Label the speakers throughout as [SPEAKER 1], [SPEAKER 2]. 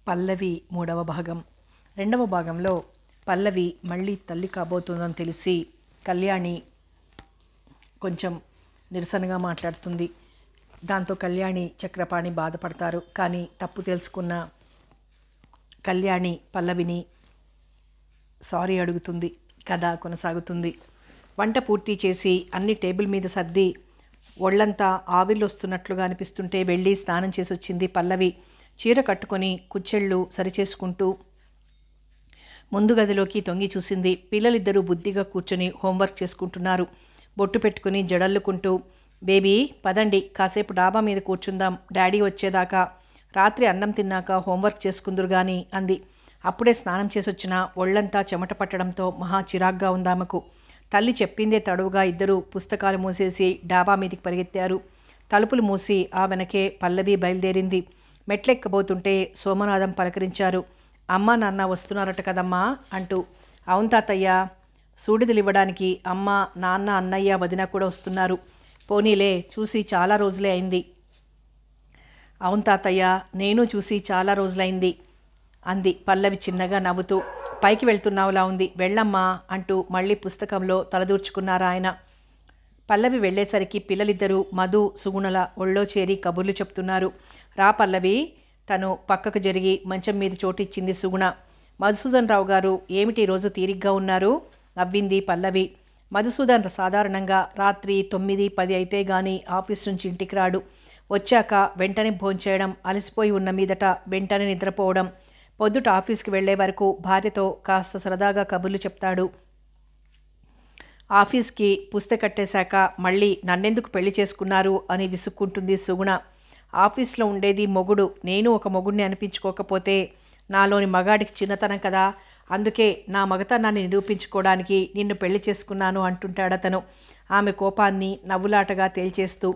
[SPEAKER 1] పల్లవి మూడవ భాగం. రెండవ భాగంలో పల్లవి మళ్ళీ తల్లి కాబోతుందని తెలిసి కళ్యాణి కొంచెం నిరసనగా మాట్లాడుతుంది. దాంతో కళ్యాణి చక్రపాణి బాధపడతారు. కానీ తప్పు తెలుసుకున్న కళ్యాణి పల్లవిని సారీ అడుగుతుంది. కథ కొనసాగుతుంది. వంట పూర్తి చేసి అన్ని టేబుల్ మీద సర్ది ఒళ్ళంతా ఆవిర్లొస్తున్నట్లుగా అనిపిస్తుంటే వెళ్ళి స్నానం చేసి వచ్చింది పల్లవి. చీర కట్టుకొని కుచ్చెళ్ళు సరిచేసుకుంటూ ముందు గదిలోకి తొంగి చూసింది. పిల్లలిద్దరూ బుద్ధిగా కూర్చొని హోంవర్క్ చేసుకుంటున్నారు. బొట్టు పెట్టుకుని జడల్లుకుంటూ, బేబీ పదండి, కాసేపు డాబా మీద కూర్చుందాం, డాడీ వచ్చేదాకా, రాత్రి అన్నం తిన్నాక హోంవర్క్ చేసుకుందురు గాని అంది. అప్పుడే స్నానం చేసొచ్చిన ఒళ్ళంతా చెమట పట్టడంతో మహా చిరాగ్గా ఉందామకు. తల్లి చెప్పిందే తడువుగా ఇద్దరూ పుస్తకాలు మూసేసి డాబా మీదికి పరిగెత్తారు. తలుపులు మూసి ఆ వెనకే పల్లవి బయలుదేరింది. మెట్లెక్కబోతుంటే సోమనాథం పలకరించారు. అమ్మ నాన్న వస్తున్నారట కదమ్మా అంటూ. అవును తాతయ్య, సూడిదలివ్వడానికి అమ్మ నాన్న అన్నయ్య వదిన కూడా వస్తున్నారు. పోనీలే, చూసి చాలా రోజులే అయింది. అవును తాతయ్య, నేను చూసి చాలా రోజులైంది అంది పల్లవి చిన్నగా నవ్వుతూ. పైకి వెళ్తున్నావులా ఉంది, వెళ్ళమ్మా అంటూ మళ్ళీ పుస్తకంలో తలదూర్చుకున్నారు ఆయన. పల్లవి వెళ్ళేసరికి పిల్లలిద్దరూ మధు సుగుణల ఒళ్ళో చేరి కబుర్లు చెప్తున్నారు. రా పల్లవి, తను పక్కకు జరిగి మంచం మీద చోటిచ్చింది సుగుణ. మధుసూదన్ రావు గారు ఏమిటి రోజు తీరిగ్గా ఉన్నారు నవ్వింది పల్లవి. మధుసూదన్ సాధారణంగా రాత్రి 9-10 అయితే గాని ఆఫీస్ నుంచి ఇంటికి రాడు. వచ్చాక వెంటనే భోంచేయడం, అలసిపోయి ఉన్న మీదట వెంటనే నిద్రపోవడం, పొద్దుట ఆఫీస్కి వెళ్లే వరకు భార్యతో కాస్త సరదాగా కబుర్లు చెప్తాడు. ఆఫీస్కి పుస్తకట్టేశాక మళ్ళీ నన్నెందుకు పెళ్లి చేసుకున్నారు అని విసుక్కుంటుంది సుగుణ. ఆఫీస్లో ఉండేది మొగుడు, నేను ఒక మొగుడిని అనిపించుకోకపోతే నాలోని మగాడికి చిన్నతనం కదా, అందుకే నా మగతనాన్ని నిరూపించుకోవడానికి నిన్ను పెళ్లి చేసుకున్నాను అంటుంటాడతను, ఆమె కోపాన్ని నవ్వులాటగా తేల్చేస్తూ.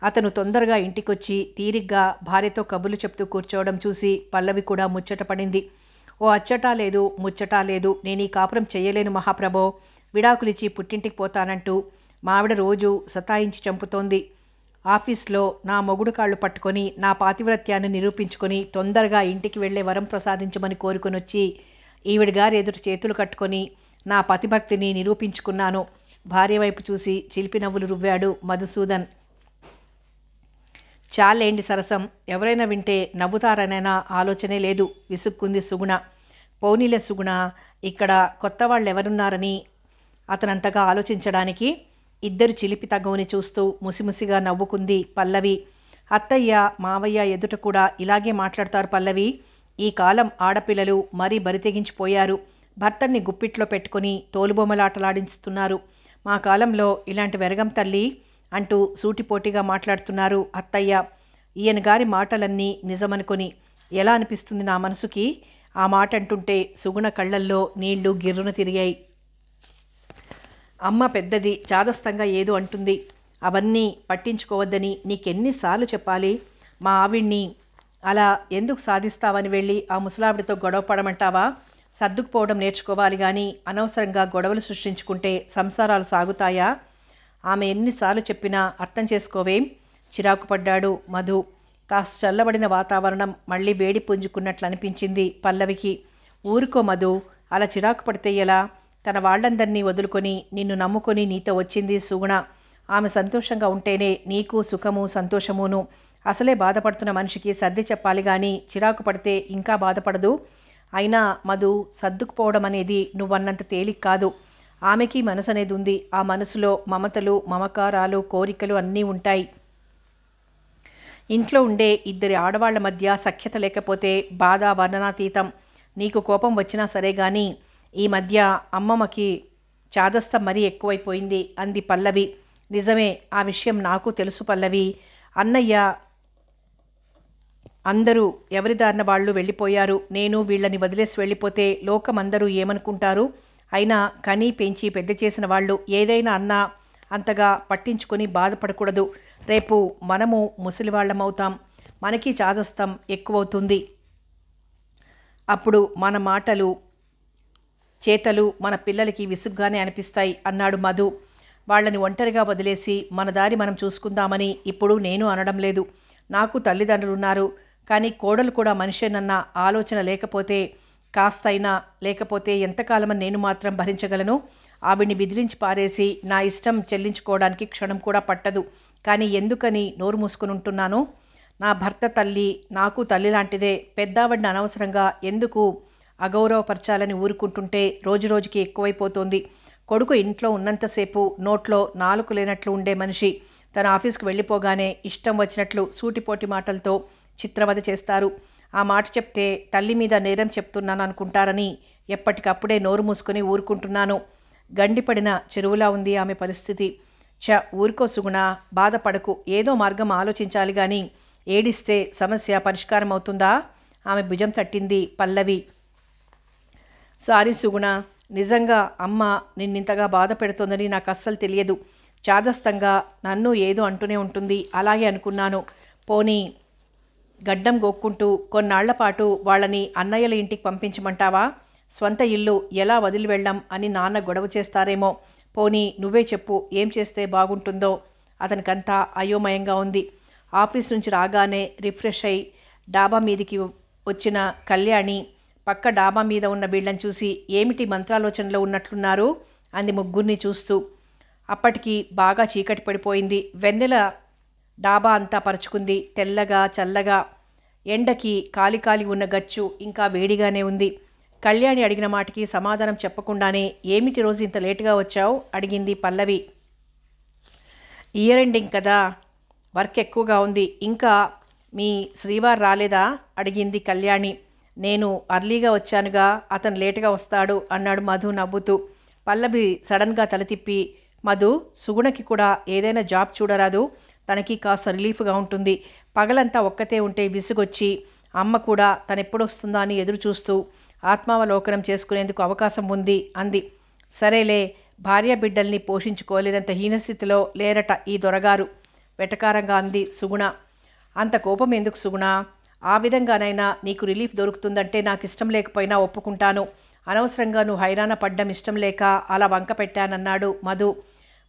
[SPEAKER 1] అతను తొందరగా ఇంటికొచ్చి తీరిగ్గా భార్యతో కబుర్లు చెప్తూ కూర్చోవడం చూసి పల్లవి కూడా ముచ్చటపడింది. ఓ అచ్చటా లేదు ముచ్చటా లేదు, నేను ఈ కాపురం చెయ్యలేను మహాప్రభో, విడాకులిచ్చి పుట్టింటికి పోతానంటూ మావిడ రోజు సతాయించి చంపుతోంది. ఆఫీస్లో నా మొగుడు కాళ్ళు పట్టుకొని నా పాతివ్రత్యాన్ని నిరూపించుకొని తొందరగా ఇంటికి వెళ్లే వరం ప్రసాదించమని కోరుకొని వచ్చి ఈవిడిగారు ఎదుటి చేతులు కట్టుకొని నా పతిభక్తిని నిరూపించుకున్నాను. భార్య వైపు చూసి చిలిపి నవ్వులు రువ్వాడు మధుసూదన్. చాలేండి సరసం, ఎవరైనా వింటే నవ్వుతారనైనా ఆలోచనే లేదు విసుక్కుంది సుగుణ. పోనీలే సుగుణ, ఇక్కడ కొత్త వాళ్ళు ఎవరున్నారని అతనంతగా ఆలోచించడానికి. ఇద్దరు చిలిపి తగవుని చూస్తూ ముసిముసిగా నవ్వుకుంది పల్లవి. అత్తయ్య మావయ్య ఎదుట కూడా ఇలాగే మాట్లాడతారు పల్లవి. ఈ కాలం ఆడపిల్లలు మరీ బరితెగించిపోయారు. భర్తల్ని గుప్పిట్లో పెట్టుకుని తోలుబొమ్మలాటలాడిస్తున్నారు. మా కాలంలో ఇలాంటి వెరగం తల్లి అంటూ సూటిపోటిగా మాట్లాడుతున్నారు అత్తయ్య. ఈయన గారి మాటలన్నీ నిజమనుకొని ఎలా అనిపిస్తుంది నా మనసుకి. ఆ మాట అంటుంటే సుగుణ కళ్ళల్లో నీళ్లు గిర్రున తిరిగాయి. అమ్మ పెద్దది, చాదస్తంగా ఏదో అంటుంది, అవన్నీ పట్టించుకోవద్దని నీకెన్నిసార్లు చెప్పాలి. మా ఆవిడ్ని అలా ఎందుకు సాధిస్తావని వెళ్ళి ఆ ముసలావిడితో గొడవ పడమంటావా? సర్దుకుపోవడం నేర్చుకోవాలి కానీ అనవసరంగా గొడవలు సృష్టించుకుంటే సంసారాలు సాగుతాయా? ఆమె ఎన్నిసార్లు చెప్పినా అర్థం చేసుకోవేం? చిరాకు పడ్డాడు మధు. కాస్త చల్లబడిన వాతావరణం మళ్ళీ వేడి పుంజుకున్నట్లు అనిపించింది పల్లవికి. ఊరుకో మధు, అలా చిరాకు పడితే ఎలా? తన వాళ్ళందరినీ వదులుకొని నిన్ను నమ్ముకొని నీతో వచ్చింది సుగుణ. ఆమె సంతోషంగా ఉంటేనే నీకు సుఖము సంతోషమును. అసలే బాధపడుతున్న మనిషికి సర్ది చెప్పాలి కానీ చిరాకు పడితే ఇంకా బాధపడదు. అయినా మధు, సర్దుకుపోవడం అనేది నువ్వన్నంత తేలిక కాదు. ఆమెకి మనసు అనేది ఉంది. ఆ మనసులో మమతలు, మమకారాలు, కోరికలు అన్నీ ఉంటాయి. ఇంట్లో ఉండే ఇద్దరి ఆడవాళ్ల మధ్య సఖ్యత లేకపోతే బాధ వర్ణనాతీతం. నీకు కోపం వచ్చినా సరే కానీ ఈ మధ్య అమ్మమ్మకి చాదస్తం మరీ ఎక్కువైపోయింది అంది పల్లవి. నిజమే, ఆ విషయం నాకు తెలుసు పల్లవి. అన్నయ్య అందరూ ఎవరిదారిన వాళ్ళు వెళ్ళిపోయారు. నేను వీళ్ళని వదిలేసి వెళ్ళిపోతే లోకమందరూ ఏమనుకుంటారు? అయినా కనీ పెంచి పెద్ద చేసిన వాళ్ళు ఏదైనా అన్నా అంతగా పట్టించుకొని బాధపడకూడదు. రేపు మనము ముసలివాళ్లమవుతాం, మనకి చాదస్తం ఎక్కువవుతుంది. అప్పుడు మన మాటలు చేతలు మన పిల్లలకి విసుగ్గానే అనిపిస్తాయి అన్నాడు మధు. వాళ్ళని ఒంటరిగా వదిలేసి మన దారి మనం చూసుకుందామని ఇప్పుడు నేను అనడం లేదు. నాకు తల్లిదండ్రులున్నారు. కానీ కోడలు కూడా మనిషేనన్న ఆలోచన లేకపోతే, కాస్తైనా లేకపోతే ఎంతకాలమని నేను మాత్రం భరించగలను? ఆవిడ్ని బెదిరించి పారేసి నా ఇష్టం చెల్లించుకోవడానికి క్షణం కూడా పట్టదు. కానీ ఎందుకని నోరు మూసుకుని ఉంటున్నాను? నా భర్త తల్లి నాకు తల్లి లాంటిదే. పెద్దావిడిని అనవసరంగా ఎందుకు అగౌరవపరచాలని ఊరుకుంటుంటే రోజురోజుకి ఎక్కువైపోతోంది. కొడుకు ఇంట్లో ఉన్నంతసేపు నోట్లో నాలుక లేనట్లు ఉండే మనిషి తన ఆఫీస్కి వెళ్ళిపోగానే ఇష్టం వచ్చినట్లు సూటిపోటి మాటలతో చిత్రవద చేస్తారు. ఆ మాట చెప్తే తల్లి మీద నేరం చెప్తున్నాను అనుకుంటారని ఎప్పటికప్పుడే నోరు మూసుకొని ఊరుకుంటున్నాను. గండిపడిన చెరువులా ఉంది ఆమె పరిస్థితి. ఊరుకో సుగుణ, బాధపడకు. ఏదో మార్గం ఆలోచించాలి కానీ ఏడిస్తే సమస్య పరిష్కారం అవుతుందా? ఆమె భుజం తట్టింది పల్లవి. సారీ సుగుణ, నిజంగా అమ్మ నిన్నింతగా బాధ పెడుతోందని నాకు అస్సలు తెలియదు. చాదస్తంగా నన్ను ఏదో అంటూనే ఉంటుంది. అలాగే అనుకున్నాను. పోనీ గడ్డం గోక్కుంటూ కొన్నాళ్ల పాటు వాళ్ళని అన్నయ్యల ఇంటికి పంపించమంటావా? స్వంత ఇల్లు ఎలా వదిలి వెళ్ళాం అని నాన్న గొడవ చేస్తారేమో. పోనీ నువ్వే చెప్పు, ఏం చేస్తే బాగుంటుందో? అతనికంతా అయోమయంగా ఉంది. ఆఫీస్ నుంచి రాగానే రిఫ్రెష్ అయి డాబా మీదికి వచ్చిన కళ్యాణి పక్క డాబా మీద ఉన్న వీళ్ళని చూసి ఏమిటి మంత్రాలోచనలో ఉన్నట్లున్నారు అంది ముగ్గురిని చూస్తూ. అప్పటికి బాగా చీకటి పడిపోయింది. వెన్నెల డాబా అంతా పరుచుకుంది. తెల్లగా చల్లగా. ఎండకి కాలి కాలి ఉన్న గచ్చు ఇంకా వేడిగానే ఉంది. కళ్యాణి అడిగిన మాటకి సమాధానం చెప్పకుండానే ఏమిటి రోజు ఇంత లేటుగా వచ్చావు అడిగింది పల్లవి. ఇయర్ ఎండింగ్ కదా, వర్క్ ఎక్కువగా ఉంది. ఇంకా మీ శ్రీవారు రాలేదా అడిగింది కళ్యాణి. నేను అర్లీగా వచ్చానుగా, అతను లేటుగా వస్తాడు అన్నాడు మధు నవ్వుతూ. పల్లవి సడన్గా తల తిప్పి, మధు, సుగుణకి కూడా ఏదైనా జాబ్ చూడరాదు? తనకి కాస్త రిలీఫ్గా ఉంటుంది. పగలంతా ఒక్కతే ఉంటే విసుగొచ్చి అమ్మ కూడా తనెప్పుడొస్తుందా అని ఎదురు చూస్తూ ఆత్మావలోకనం చేసుకునేందుకు అవకాశం ఉంది అంది. సరేలే, భార్య బిడ్డల్ని పోషించుకోలేనంత హీనస్థితిలో లేరట ఈ దొరగారు వెటకారంగా అంది సుగుణ. అంత కోపం ఎందుకు సుగుణ? ఆ విధంగానైనా నీకు రిలీఫ్ దొరుకుతుందంటే నాకు ఇష్టం లేకపోయినా ఒప్పుకుంటాను. అనవసరంగా నువ్వు హైరాణ పడ్డం ఇష్టం లేక అలా వంక పెట్టానన్నాడు మధు.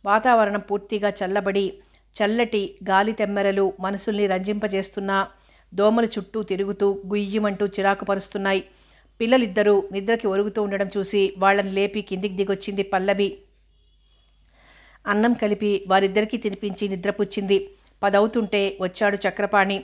[SPEAKER 1] వాతావరణం పూర్తిగా చల్లబడి చల్లటి గాలి తెమ్మెరలు మనసుల్ని రంజింపజేస్తున్నా దోమలు చుట్టూ తిరుగుతూ గుయ్యమంటూ చిరాకు పరుస్తున్నాయి. పిల్లలిద్దరూ నిద్రకి ఒరుగుతూ ఉండడం చూసి వాళ్ళని లేపి కిందికి దిగొచ్చింది పల్లవి. అన్నం కలిపి వారిద్దరికీ తినిపించి నిద్రపుచ్చింది. 10 అవుతుంటే వచ్చాడు చక్రపాణి.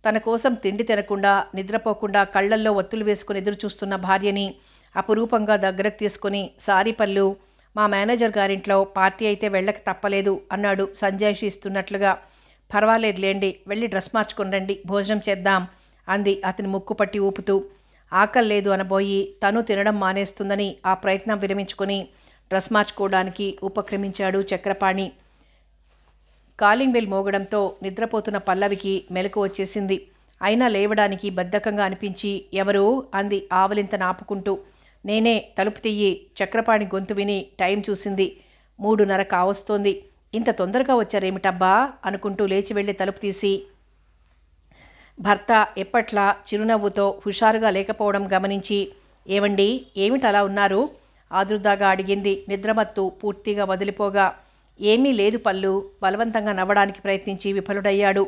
[SPEAKER 1] తన కోసం తిండి తినకుండా నిద్రపోకుండా కళ్ళల్లో ఒత్తులు వేసుకుని ఎదురు చూస్తున్న భార్యని అపురూపంగా దగ్గరకు తీసుకుని, సారీ పల్లు, మా మేనేజర్ గారింట్లో పార్టీ అయితే వెళ్ళక తప్పలేదు అన్నాడు సంజాయిషి ఇస్తున్నట్లుగా. పర్వాలేదులేండి, వెళ్ళి డ్రెస్ మార్చుకొని రండి, భోజనం చేద్దాం అంది అతని ముక్కు పట్టి ఊపుతూ. ఆకలి లేదు అనబోయి తను తినడం మానేస్తుందని ఆ ప్రయత్నం విరమించుకొని డ్రెస్ మార్చుకోవడానికి ఉపక్రమించాడు చక్రపాణి. కాలింగ్ బెల్ మోగడంతో నిద్రపోతున్న పల్లవికి మెలకు వచ్చేసింది. అయినా లేవడానికి బద్ధకంగా అనిపించి, ఎవరు అంది ఆవలింత నాపుకుంటూ. నేనే, తలుపు తీయి. చక్రపాణి గొంతు విని టైం చూసింది. 3:30 కావస్తోంది. ఇంత తొందరగా వచ్చారేమిటబ్బా అనుకుంటూ లేచి వెళ్ళి తలుపు తీసి భర్త ఎప్పట్లా చిరునవ్వుతో హుషారుగా లేకపోవడం గమనించి, ఏవండి, ఏమిటి అలా ఉన్నారు ఆదుర్దాగా అడిగింది నిద్రమత్తు పూర్తిగా వదిలిపోగా. ఏమీ లేదు పల్లు, బలవంతంగా నవ్వడానికి ప్రయత్నించి విఫలుడయ్యాడు.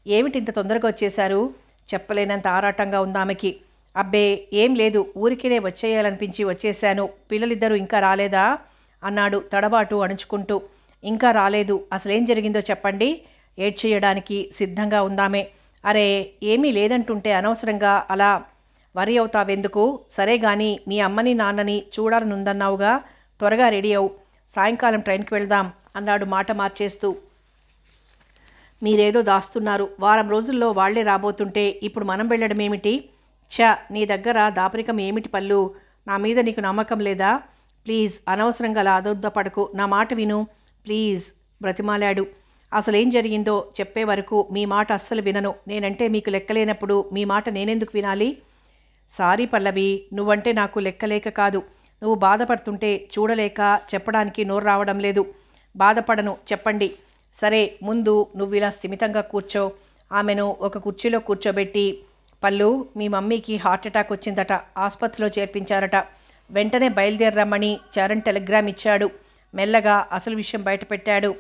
[SPEAKER 1] ఏమిటింత తొందరగా వచ్చేశారు? చెప్పలేనంత ఆరాటంగా ఉందామెకి. అబ్బే ఏం లేదు, ఊరికినే వచ్చేయాలనిపించి వచ్చేశాను. పిల్లలిద్దరూ ఇంకా రాలేదా అన్నాడు తడబాటు అణుచుకుంటూ. ఇంకా రాలేదు. అసలేం జరిగిందో చెప్పండి. ఏడ్చేయడానికి సిద్ధంగా ఉందామే. అరే ఏమీ లేదంటుంటే అనవసరంగా అలా వరి అవుతావెందుకు? సరే గాని మీ అమ్మని నాన్నని చూడాలనుందన్నావుగా, త్వరగా రెడీ అవు, సాయంకాలం ట్రైన్కి వెళ్దాం అన్నాడు మాట మార్చేస్తూ. మీరేదో దాస్తున్నారు. వారం రోజుల్లో వాళ్లే రాబోతుంటే ఇప్పుడు మనం వెళ్ళడం ఏమిటి? నీ దగ్గర దాపరికం ఏమిటి పల్లు? నా మీద నీకు నమ్మకం లేదా? ప్లీజ్ అనవసరంగా అలా అదొద్దపడకు, నా మాట విను ప్లీజ్ బ్రతిమాలాడు. అసలేం జరిగిందో చెప్పే వరకు మీ మాట అస్సలు వినను. నేనంటే మీకు లెక్కలేనప్పుడు మీ మాట నేనెందుకు వినాలి? సారీ పల్లవి, నువ్వంటే నాకు లెక్కలేక కాదు. నువ్వు బాధపడుతుంటే చూడలేక చెప్పడానికి నోరు రావడం లేదు. బాధపడను, చెప్పండి. సరే ముందు నువ్వు ఇలా స్థిమితంగా కూర్చో. ఆమెను ఒక కుర్చీలో కూర్చోబెట్టి, పల్లు, మీ మమ్మీకి హార్ట్అటాక్ వచ్చిందట, ఆసుపత్రిలో చేర్పించారట, వెంటనే బయలుదేరమ్మని చరణ్ టెలిగ్రామ్ ఇచ్చాడు. మెల్లగా అసలు విషయం బయటపెట్టాడు.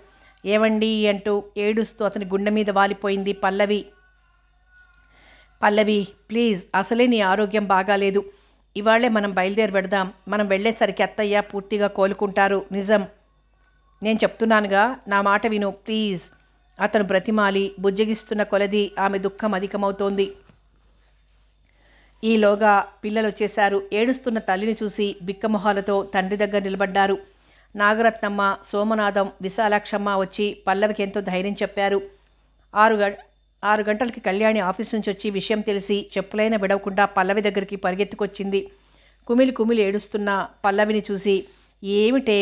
[SPEAKER 1] ఏవండి అంటూ ఏడుస్తూ అతని గుండె మీద వాలిపోయింది పల్లవి. పల్లవి ప్లీజ్, అసలే నీ ఆరోగ్యం బాగాలేదు. ఇవాళే మనం బయలుదేరి పెడదాం. మనం వెళ్ళేసరికి అత్తయ్య పూర్తిగా కోలుకుంటారు. నిజం, నేను చెప్తున్నానుగా, నా మాట విను ప్లీజ్. అతను బ్రతిమాలి బుజ్జగిస్తున్న కొలది ఆమె దుఃఖం అధికమవుతోంది. ఈలోగా పిల్లలు వచ్చేశారు. ఏడుస్తున్న తల్లిని చూసి బిక్కమొహాలతో తండ్రి దగ్గర నిలబడ్డారు. నాగరత్నమ్మ, సోమనాథం, విశాలాక్షమ్మ వచ్చి పల్లవికి ఎంతో ధైర్యం చెప్పారు. 6 గంటలకి కళ్యాణి ఆఫీస్ నుంచి వచ్చి విషయం తెలిసి చెప్పులైనా విడవకుండా పల్లవి దగ్గరికి పరిగెత్తుకొచ్చింది. కుమిలి కుమిలి ఏడుస్తున్న పల్లవిని చూసి, ఏమిటే,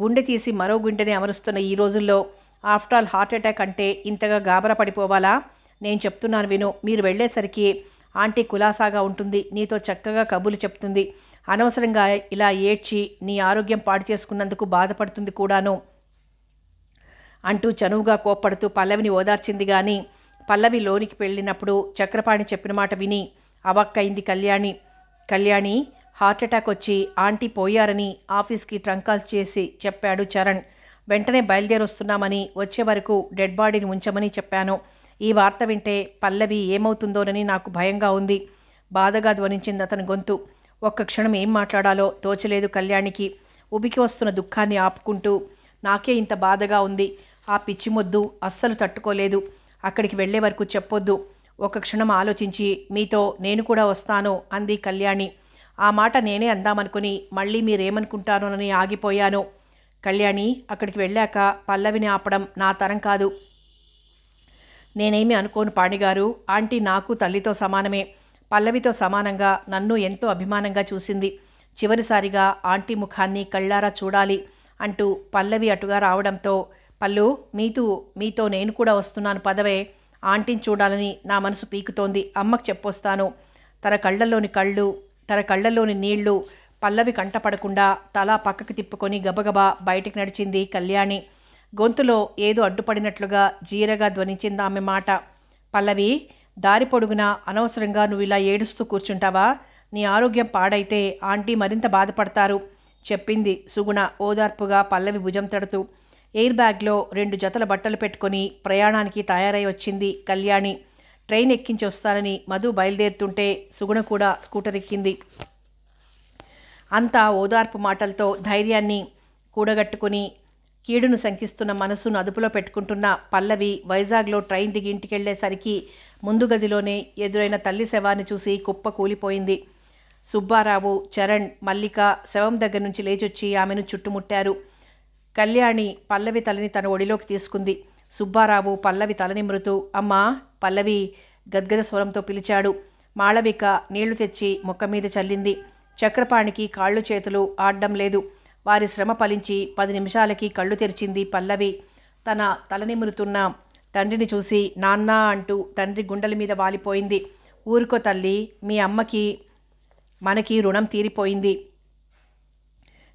[SPEAKER 1] గుండె తీసి మరో గుండెని అమరుస్తున్న ఈ రోజుల్లో ఆఫ్టర్ ఆల్ హార్ట్ అటాక్ అంటే ఇంతగా గాబరా పడిపోవాలా? నేను చెప్తున్నాను విను. మీరు వెళ్ళేసరికి ఆంటీ కులాసాగా ఉంటుంది. నీతో చక్కగా కబుర్లు చెప్తుంది. అనవసరంగా ఇలా ఏడ్చి నీ ఆరోగ్యం పాడు చేసుకున్నందుకు బాధపడుతుంది కూడాను అంటూ చనువుగా కోప్పడుతూ పల్లవిని ఓదార్చింది. కానీ పల్లవి లోనికి వెళ్ళినప్పుడు చక్రపాణి చెప్పిన మాట విని అవక్కయింది కళ్యాణి హార్ట్ అటాక్ వచ్చి ఆంటీ పోయారని ఆఫీస్కి ట్రంక్ కాల్స్ చేసి చెప్పాడు చరణ్. వెంటనే బయలుదేరొస్తున్నామని, వచ్చే వరకు డెడ్ బాడీని ఉంచమని చెప్పాను. ఈ వార్త వింటే పల్లవి ఏమవుతుందోనని నాకు భయంగా ఉంది. బాధగా ధ్వనించింది అతని గొంతు. ఒక్క క్షణం ఏం మాట్లాడాలో తోచలేదు కళ్యాణికి. ఉబికి వస్తున్న దుఃఖాన్ని ఆపుకుంటూ, నాకే ఇంత బాధగా ఉంది. ఆ పిచ్చి మొద్దు అస్సలు తట్టుకోలేదు. అక్కడికి వెళ్లే వరకు చెప్పొద్దు. ఒక క్షణం ఆలోచించి మీతో నేను కూడా వస్తాను అంది కళ్యాణి. ఆ మాట నేనే అందామనుకుని మళ్ళీ మీరేమనుకుంటారోనని ఆగిపోయాను. కళ్యాణి, అక్కడికి వెళ్ళాక పల్లవిని ఆపడం నా తరం కాదు. నేనేమీ అనుకోను పాణిగారు. ఆంటీ నాకు తల్లితో సమానమే. పల్లవితో సమానంగా నన్ను ఎంతో అభిమానంగా చూసింది. చివరిసారిగా ఆంటీ ముఖాన్ని కళ్ళారా చూడాలి అంటూ పల్లవి అటుగా రావడంతో, పల్లు, మీతో నేను కూడా వస్తున్నాను పదవే. ఆంటీని చూడాలని నా మనసు పీకుతోంది. అమ్మకు చెప్పొస్తాను. తన కళ్ళల్లోని నీళ్లు పల్లవి కంటపడకుండా తలా పక్కకి తిప్పుకొని గబగబా బయటికి నడిచింది కళ్యాణి. గొంతులో ఏదో అడ్డుపడినట్లుగా జీరగా ధ్వనించింది ఆమె మాట. పల్లవి, దారి పొడుగునా అనవసరంగా నువ్వు ఇలా ఏడుస్తూ కూర్చుంటావా? నీ ఆరోగ్యం పాడైతే ఆంటీ మరింత బాధపడతారు చెప్పింది సుగుణ ఓదార్పుగా పల్లవి భుజం తడుతూ. ఎయిర్ బ్యాగ్లో 2 జతల బట్టలు పెట్టుకొని ప్రయాణానికి తయారై వచ్చింది కళ్యాణి. ట్రైన్ ఎక్కించి వస్తానని మధు బయలుదేరుతుంటే సుగుణ కూడా స్కూటర్ ఎక్కింది. అంతా ఓదార్పు మాటలతో ధైర్యాన్ని కూడగట్టుకుని కీడును శంకిస్తున్న మనస్సును అదుపులో పెట్టుకుంటున్న పల్లవి వైజాగ్లో ట్రైన్ దిగి ఇంటికెళ్లేసరికి ముందు గదిలోనే ఎదురైన తల్లి శవాన్ని చూసి కుప్ప కూలిపోయింది. సుబ్బారావు, చరణ్, మల్లిక శవం దగ్గర నుంచి లేచొచ్చి ఆమెను చుట్టుముట్టారు. కళ్యాణి పల్లవి తలని తన ఒడిలోకి తీసుకుంది. సుబ్బారావు పల్లవి తలనిమ్రుతూ, అమ్మా పల్లవి గద్గద స్వరంతో పిలిచాడు. మాళవిక నీళ్లు తెచ్చి ముఖం మీద చల్లింది. చక్రపాణికి కాళ్ళు చేతులు ఆడ్డం లేదు. వారి శ్రమ ఫలించి 10 నిమిషాలకి కళ్ళు తెరిచింది పల్లవి. తన తలనిమురుతున్న తండ్రిని చూసి నాన్నా అంటూ తండ్రి గుండెల మీద వాలిపోయింది. ఊరుకో తల్లి, మీ అమ్మకి మనకి రుణం తీరిపోయింది.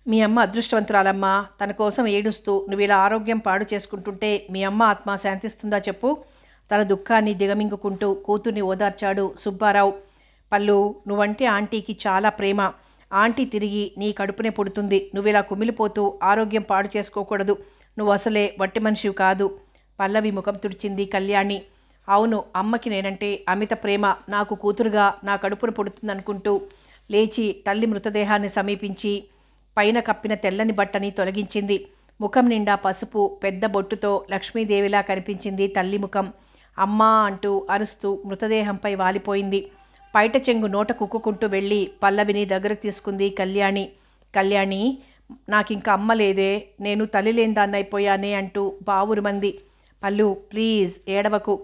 [SPEAKER 1] మీ అమ్మ అదృష్టవంతురాలమ్మా. తన కోసం ఏడుస్తూ నువ్వు ఇలా ఆరోగ్యం పాడు చేసుకుంటుంటే మీ అమ్మ ఆత్మ శాంతిస్తుందా చెప్పు? తన దుఃఖాన్ని దిగమింగుకుంటూ కూతుర్ని ఓదార్చాడు సుబ్బారావు. పల్లు, నువ్వంటే ఆంటీకి చాలా ప్రేమ. ఆంటీ తిరిగి నీ కడుపునే పుడుతుంది. నువ్వు ఇలా కుమిలిపోతూ ఆరోగ్యం పాడు చేసుకోకూడదు. నువ్వు అసలే వట్టి మనిషివి కాదు. పల్లవి ముఖం తుడిచింది కళ్యాణి. అవును, అమ్మకి నేనంటే అమిత ప్రేమ. నాకు కూతురుగా నా కడుపును పుడుతుందనుకుంటూ లేచి తల్లి మృతదేహాన్ని సమీపించి పైన కప్పిన తెల్లని బట్టని తొలగించింది. ముఖం నిండా పసుపు, పెద్ద బొట్టుతో లక్ష్మీదేవిలా కనిపించింది తల్లి ముఖం. అమ్మా అంటూ అరుస్తూ మృతదేహంపై వాలిపోయింది. పైట చెంగు నోట కుక్కుకుంటూ వెళ్ళి పల్లవిని దగ్గరకు తీసుకుంది కళ్యాణి, నాకింక అమ్మ లేదే, నేను తల్లి లేని దాన్ని అయిపోయానే అంటూ బావురుమంది. పల్లు, ప్లీజ్ ఏడవకు.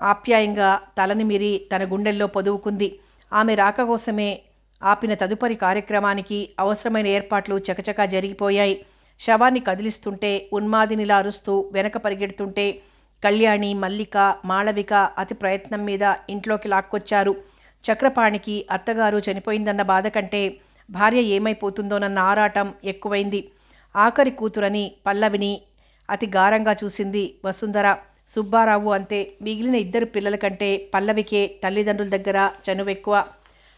[SPEAKER 1] ఆప్యాయంగా తలని మిరి తన గుండెల్లో పొదువుకుంది. ఆమె రాక కోసమే ఆపిన తదుపరి కార్యక్రమానికి అవసరమైన ఏర్పాట్లు చకచకా జరిగిపోయాయి. శవాన్ని కదిలిస్తుంటే ఉన్మాదినిలా అరుస్తూ వెనక పరిగెడుతుంటే కళ్యాణి, మల్లిక, మాళవిక అతి ప్రయత్నం మీద ఇంట్లోకి లాక్కొచ్చారు. చక్రపాణికి అత్తగారు చనిపోయిందన్న బాధ కంటే భార్య ఏమైపోతుందోనన్న ఆరాటం ఎక్కువైంది. ఆఖరి కూతురని పల్లవిని అతి గారంగా చూసింది వసుంధర. సుబ్బారావు అంతే. మిగిలిన 2 పిల్లల కంటే పల్లవికే తల్లిదండ్రుల దగ్గర చనువెక్కువ.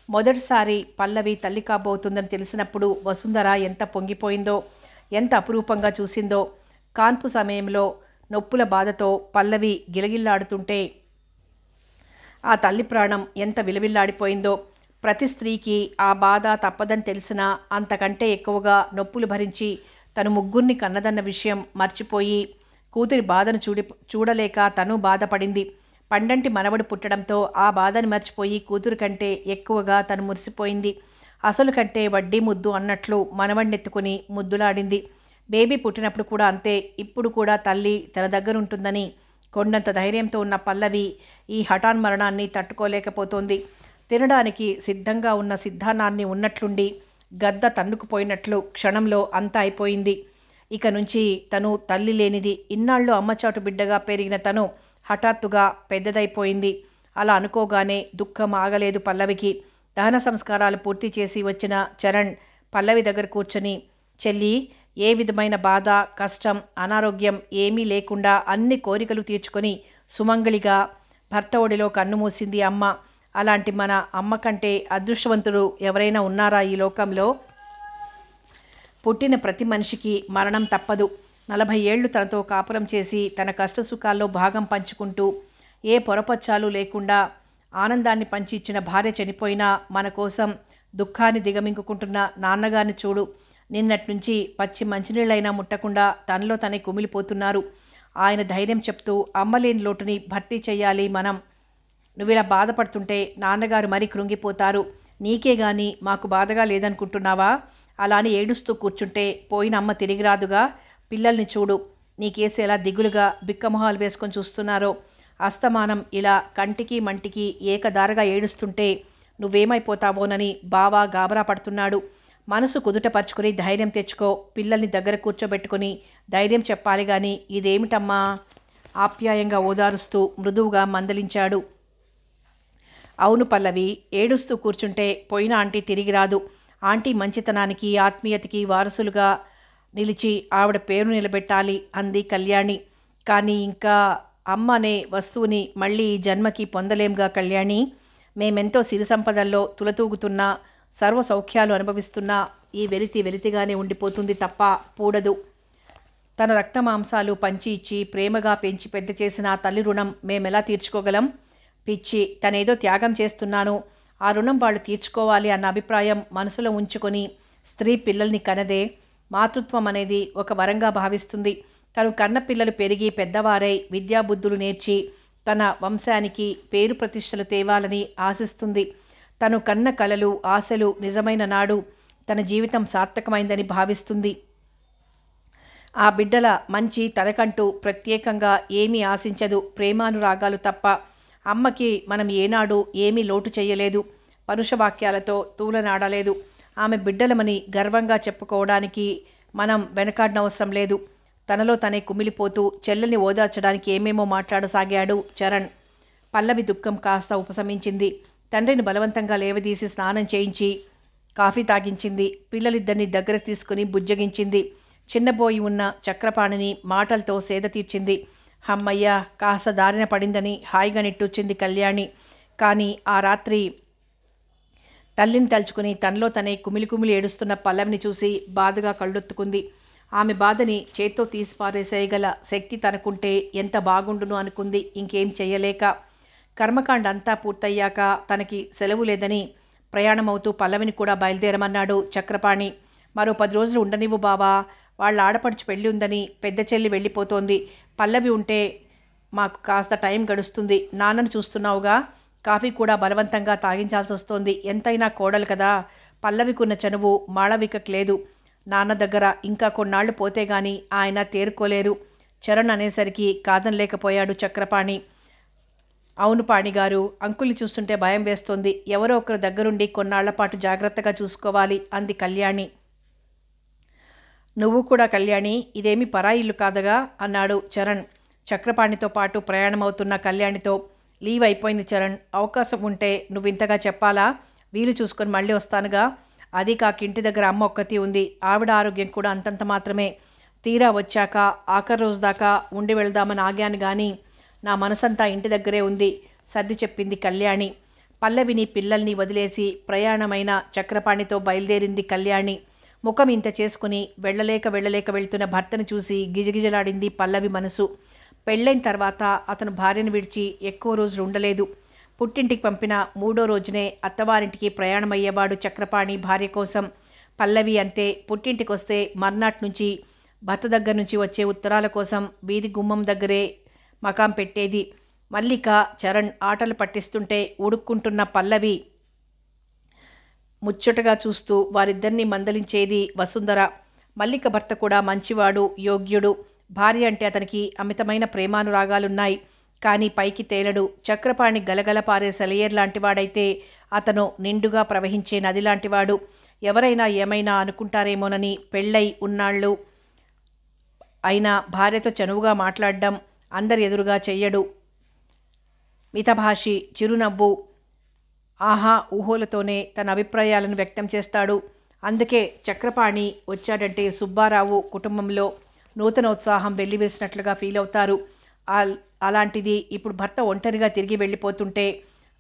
[SPEAKER 1] మొదటిసారి పల్లవి తల్లి కాబోతుందని తెలిసినప్పుడు వసుంధర ఎంత పొంగిపోయిందో, ఎంత అపురూపంగా చూసిందో. కాన్పు సమయంలో నొప్పుల బాధతో పల్లవి గిలగిల్లాడుతుంటే ఆ తల్లి ప్రాణం ఎంత విలవిల్లాడిపోయిందో. ప్రతి స్త్రీకి ఆ బాధ తప్పదని తెలిసినా అంతకంటే ఎక్కువగా నొప్పులు భరించి తను ముగ్గురిని కన్నదన్న విషయం మర్చిపోయి కూతురి బాధను చూడలేక తను బాధపడింది. పండంటి మనవడు పుట్టడంతో ఆ బాధను మర్చిపోయి కూతురు కంటే ఎక్కువగా తను మురిసిపోయింది. అసలు కంటే వడ్డీ ముద్దు అన్నట్లు మనవణ్ణెత్తుకుని ముద్దులాడింది. బేబీ పుట్టినప్పుడు కూడా అంతే. ఇప్పుడు కూడా తల్లి తన దగ్గరుంటుందని కొండంత ధైర్యంతో ఉన్న పల్లవి ఈ హఠాన్మరణాన్ని తట్టుకోలేకపోతోంది. తినడానికి సిద్ధంగా ఉన్న సిద్ధాన్నాన్ని ఉన్నట్లుండి గద్ద తన్నుకుపోయినట్లు క్షణంలో అంతా అయిపోయింది. ఇక నుంచి తను తల్లి లేనిది. ఇన్నాళ్ళు అమ్మచాటు బిడ్డగా పెరిగిన తను హఠాత్తుగా పెద్దదైపోయింది. అలా అనుకోగానే దుఃఖం ఆగలేదు పల్లవికి. దహన సంస్కారాలు పూర్తి చేసి వచ్చిన చరణ్ పల్లవి దగ్గర కూర్చొని, చెల్లి, ఏ విధమైన బాధ, కష్టం, అనారోగ్యం ఏమీ లేకుండా అన్ని కోరికలు తీర్చుకొని సుమంగళిగా భర్త ఒడిలో కన్నుమూసింది అమ్మ. అలాంటి మన అమ్మ కంటే అదృష్టవంతుడు ఎవరైనా ఉన్నారా ఈ లోకంలో? పుట్టిన ప్రతి మనిషికి మరణం తప్పదు. 40 ఏళ్లు తనతో కాపురం చేసి తన కష్టసుఖాల్లో భాగం పంచుకుంటూ ఏ పొరపచ్చాలు లేకుండా ఆనందాన్ని పంచి ఇచ్చిన భార్య చనిపోయినా మన కోసం దుఃఖాన్ని దిగమింగుకుంటున్న నాన్నగారిని చూడు. నిన్నటి నుంచి పచ్చి మంచినీళ్ళైనా ముట్టకుండా తనలో తనే కుమిలిపోతున్నారు. ఆయన ధైర్యం చెప్తూ అమ్మలేని లోటుని భర్తీ చెయ్యాలి మనం. నువ్విలా బాధపడుతుంటే నాన్నగారు మరీ కృంగిపోతారు. నీకే గాని మాకు బాధగా లేదనుకుంటున్నావా? అలా అని ఏడుస్తూ కూర్చుంటే పోయిన అమ్మ తిరిగి రాదుగా. పిల్లల్ని చూడు, నీకేసి ఎలా దిగులుగా బిక్కమొహాలు వేసుకొని చూస్తున్నారో. అస్తమానం ఇలా కంటికి మంటికి ఏకదారగా ఏడుస్తుంటే నువ్వేమైపోతావోనని బావా గాబరా పడుతున్నాడు. మనసు కుదుటపరుచుకుని ధైర్యం తెచ్చుకో. పిల్లల్ని దగ్గర కూర్చోబెట్టుకుని ధైర్యం చెప్పాలి గాని ఇదేమిటమ్మా? ఆప్యాయంగా ఓదారుస్తూ మృదువుగా మందలించాడు. అవును పల్లవి, ఏడుస్తూ కూర్చుంటే పోయిన ఆంటీ తిరిగి రాదు. ఆంటీ మంచితనానికి, ఆత్మీయతకి వారసులుగా నిలిచి ఆవిడ పేరు నిలబెట్టాలి అంది కళ్యాణి. కానీ ఇంకా అమ్మ అనే వస్తువుని మళ్ళీ ఈ జన్మకి పొందలేంగా కళ్యాణి. మేమెంతో సిరి సంపదల్లో తులతూగుతున్నా, సర్వ సౌఖ్యాలు అనుభవిస్తున్నా ఈ వెలితిగానే ఉండిపోతుంది తప్ప పూడదు. తన రక్తమాంసాలు పంచి ఇచ్చి ప్రేమగా పెంచి పెద్ద చేసిన ఆ తల్లి రుణం మేమెలా తీర్చుకోగలం? పిచ్చి, తనేదో త్యాగం చేస్తున్నాను, ఆ రుణం వాళ్ళు తీర్చుకోవాలి అన్న అభిప్రాయం మనసులో ఉంచుకొని స్త్రీ పిల్లల్ని కనదే. మాతృత్వం అనేది ఒక వరంగా భావిస్తుంది. తను కన్న పిల్లలు పెరిగి పెద్దవారై విద్యాబుద్ధులు నేర్చి తన వంశానికి పేరు ప్రతిష్టలు తేవాలని ఆశిస్తుంది. తను కన్న కలలు, ఆశలు నిజమైన నాడు తన జీవితం సార్థకమైందని భావిస్తుంది. ఆ బిడ్డల మంచి తనకంటూ ప్రత్యేకంగా ఏమీ ఆశించదు, ప్రేమానురాగాలు తప్ప. అమ్మకి మనం ఏనాడు ఏమీ లోటు చేయలేదు, పరుషవాక్యాలతో తూలనాడలేదు. ఆమె బిడ్డలమని గర్వంగా చెప్పుకోవడానికి మనం వెనకాడనవసరం లేదు. తనలో తనే కుమిలిపోతూ చెల్లెల్ని ఓదార్చడానికి ఏమేమో మాట్లాడసాగాడు చరణ్. పల్లవి దుఃఖం కాస్త ఉపశమించింది. తండ్రిని బలవంతంగా లేవదీసి స్నానం చేయించి కాఫీ తాగించింది. పిల్లలిద్దరిని దగ్గర తీసుకుని బుజ్జగించింది. చిన్నబోయి ఉన్న చక్రపాణిని మాటలతో సేద తీర్చింది. అమ్మయ్య, కాస్త దారిన పడిందని హాయిగా నిట్టూర్చింది కళ్యాణి. కానీ ఆ రాత్రి తల్లిని తలుచుకుని తనలో తనే కుమిలి ఏడుస్తున్న పల్లవిని చూసి బాధగా కళ్ళొత్తుకుంది. ఆమె బాధని చేత్తో తీసిపారేసేయగల శక్తి తనకుంటే ఎంత బాగుండును అనుకుంది. ఇంకేం చెయ్యలేక కర్మకాండ అంతా పూర్తయ్యాక తనకి సెలవు లేదని ప్రయాణమవుతూ పల్లవిని కూడా బయలుదేరమన్నాడు చక్రపాణి. మరో 10 రోజులు ఉండనివ్వు బావా, వాళ్ళ ఆడపడుచు పెళ్ళి ఉందని పెద్ద చెల్లి వెళ్ళిపోతోంది. పల్లవి ఉంటే మాకు కాస్త టైం గడుస్తుంది. నాన్నను చూస్తున్నావుగా, కాఫీ కూడా బలవంతంగా తాగించాల్సి వస్తోంది. ఎంతైనా కోడలు కదా. పల్లవికున్న చనువు మాళవికకు లేదు. నాన్న దగ్గర ఇంకా కొన్నాళ్లు పోతే గాని ఆయన తేరుకోలేరు. చరణ్ అనేసరికి కాదనలేకపోయాడు చక్రపాణి. అవును పాణిగారు, అంకుల్ని చూస్తుంటే భయం వేస్తోంది. ఎవరో ఒకరు దగ్గరుండి కొన్నాళ్లపాటు జాగ్రత్తగా చూసుకోవాలి అంది కళ్యాణి. నువ్వు కూడా కళ్యాణి, ఇదేమీ పరాయి ఇల్లు కాదగా అన్నాడు చరణ్ చక్రపాణితో పాటు ప్రయాణమవుతున్న కళ్యాణితో. లీవ్ అయిపోయింది చరణ్, అవకాశం ఉంటే నువ్వింతగా చెప్పాలా? వీలు చూసుకొని మళ్ళీ వస్తానుగా. అది కాక ఇంటి దగ్గర అమ్మ ఒక్కతి ఉంది. ఆవిడ ఆరోగ్యం కూడా అంతంత మాత్రమే. తీరా వచ్చాక ఆఖరి రోజు దాకా ఉండి వెళ్దామని ఆగాను కానీ నా మనసంతా ఇంటి దగ్గరే ఉంది సర్ది చెప్పింది కళ్యాణి. పల్లవిని పిల్లల్ని వదిలేసి ప్రయాణమైన చక్రపాణితో బయలుదేరింది కళ్యాణి. ముఖం ఇంత చేసుకుని వెళ్ళలేక వెళ్తున్న భర్తను చూసి గిజగిజలాడింది పల్లవి మనసు. పెళ్ళైన తర్వాత అతను భార్యను విడిచి ఎక్కువ రోజులు ఉండలేదు. పుట్టింటికి పంపిన 3వ రోజునే అత్తవారింటికి ప్రయాణమయ్యేవాడు చక్రపాణి భార్య కోసం. పల్లవి అంతే. పుట్టింటికొస్తే మర్నాటి నుంచి భర్త దగ్గర నుంచి వచ్చే ఉత్తరాల కోసం వీధి గుమ్మం దగ్గరే మకాం పెట్టేది. మల్లిక, చరణ్ ఆటలు పట్టిస్తుంటే ఉడుక్కుంటున్న పల్లవి ముచ్చటగా చూస్తూ వారిద్దరినీ మందలించేది వసుంధర. మల్లిక భర్త కూడా మంచివాడు, యోగ్యుడు. భార్య అంటే అతనికి అమితమైన ప్రేమానురాగాలున్నాయి. కానీ పైకి తేలడు. చక్రపాణి గలగల పారే సెలయేర్ లాంటివాడైతే అతను నిండుగా ప్రవహించే నది లాంటివాడు. ఎవరైనా ఏమైనా అనుకుంటారేమోనని పెళ్ళై ఉన్నాళ్ళు అయినా భార్యతో చనువుగా మాట్లాడడం, అందరి ఎదురుగా చెయ్యడు. మితభాషి, చిరునవ్వు, ఆహా ఊహలతోనే తన అభిప్రాయాలను వ్యక్తం చేస్తాడు. అందుకే చక్రపాణి వచ్చాడంటే సుబ్బారావు కుటుంబంలో నూతనోత్సాహం వెల్లివిరిసినట్లుగా ఫీల్ అవుతారు. అలాంటిది ఇప్పుడు భర్త ఒంటరిగా తిరిగి వెళ్ళిపోతుంటే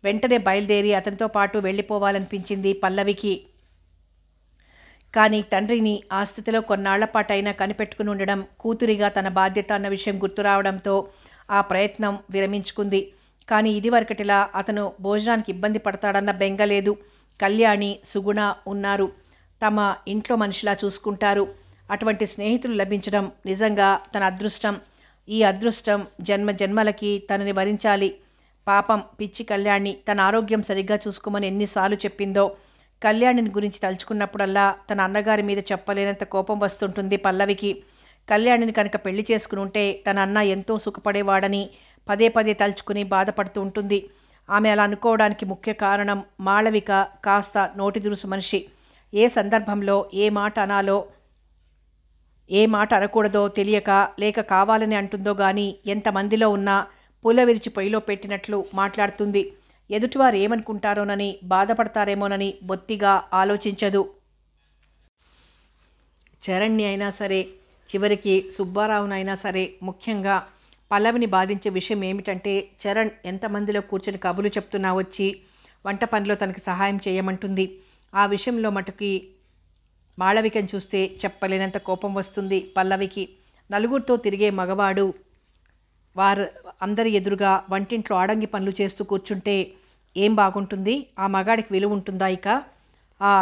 [SPEAKER 1] వెంటనే బయలుదేరి అతనితో పాటు వెళ్ళిపోవాలనిపించింది పల్లవికి. కానీ తండ్రిని ఆ స్థితిలో కొన్నాళ్లపాటైనా కనిపెట్టుకుని ఉండడం కూతురిగా తన బాధ్యత అన్న విషయం గుర్తురావడంతో ఆ ప్రయత్నం విరమించుకుంది. కానీ ఇదివరకటిలా అతను భోజనానికి ఇబ్బంది పడతాడన్న బెంగలేదు. కళ్యాణి, సుగుణ ఉన్నారు. తమ ఇంట్లో మనిషిలా చూసుకుంటారు. అటువంటి స్నేహితులు లభించడం నిజంగా తన అదృష్టం. ఈ అదృష్టం జన్మ జన్మలకి తనని వరించాలి. పాపం పిచ్చి కళ్యాణి తన ఆరోగ్యం సరిగ్గా చూసుకోమని ఎన్నిసార్లు చెప్పిందో. కళ్యాణిని గురించి తలుచుకున్నప్పుడల్లా తన అన్నగారి మీద చెప్పలేనంత కోపం వస్తుంటుంది పల్లవికి. కళ్యాణిని కనుక పెళ్లి చేసుకుని ఉంటే తన అన్న ఎంతో సుఖపడేవాడని పదే పదే తలుచుకుని బాధపడుతూ ఉంటుంది. ఆమె అలా అనుకోవడానికి ముఖ్య కారణం మాళవిక కాస్త నోటి దురుసు మనిషి. ఏ సందర్భంలో ఏ మాట అనాలో ఏ మాట అనకూడదో తెలియక, లేక కావాలని అంటుందో గాని ఎంతమందిలో ఉన్నా పుల్ల విరిచి పొయ్యిలో పెట్టినట్లు మాట్లాడుతుంది. ఎదుటివారు ఏమనుకుంటారోనని, బాధపడతారేమోనని బొత్తిగా ఆలోచించదు. చరణ్ని అయినా సరే, చివరికి సుబ్బారావునైనా సరే, ముఖ్యంగా పల్లవిని బాధించే విషయం ఏమిటంటే చరణ్ ఎంతమందిలో కూర్చొని కబుర్లు చెప్తున్నా వచ్చి వంట పనిలో తనకి సహాయం చేయమంటుంది. ఆ విషయంలో మటుకి మాళవికను చూస్తే చెప్పలేనంత కోపం వస్తుంది పల్లవికి. నలుగురితో తిరిగే మగవాడు వారు అందరి ఎదురుగా వంటింట్లో ఆడంగి పనులు చేస్తూ కూర్చుంటే ఏం బాగుంటుంది? ఆ మగాడికి విలువ ఉంటుందా? ఇక ఆ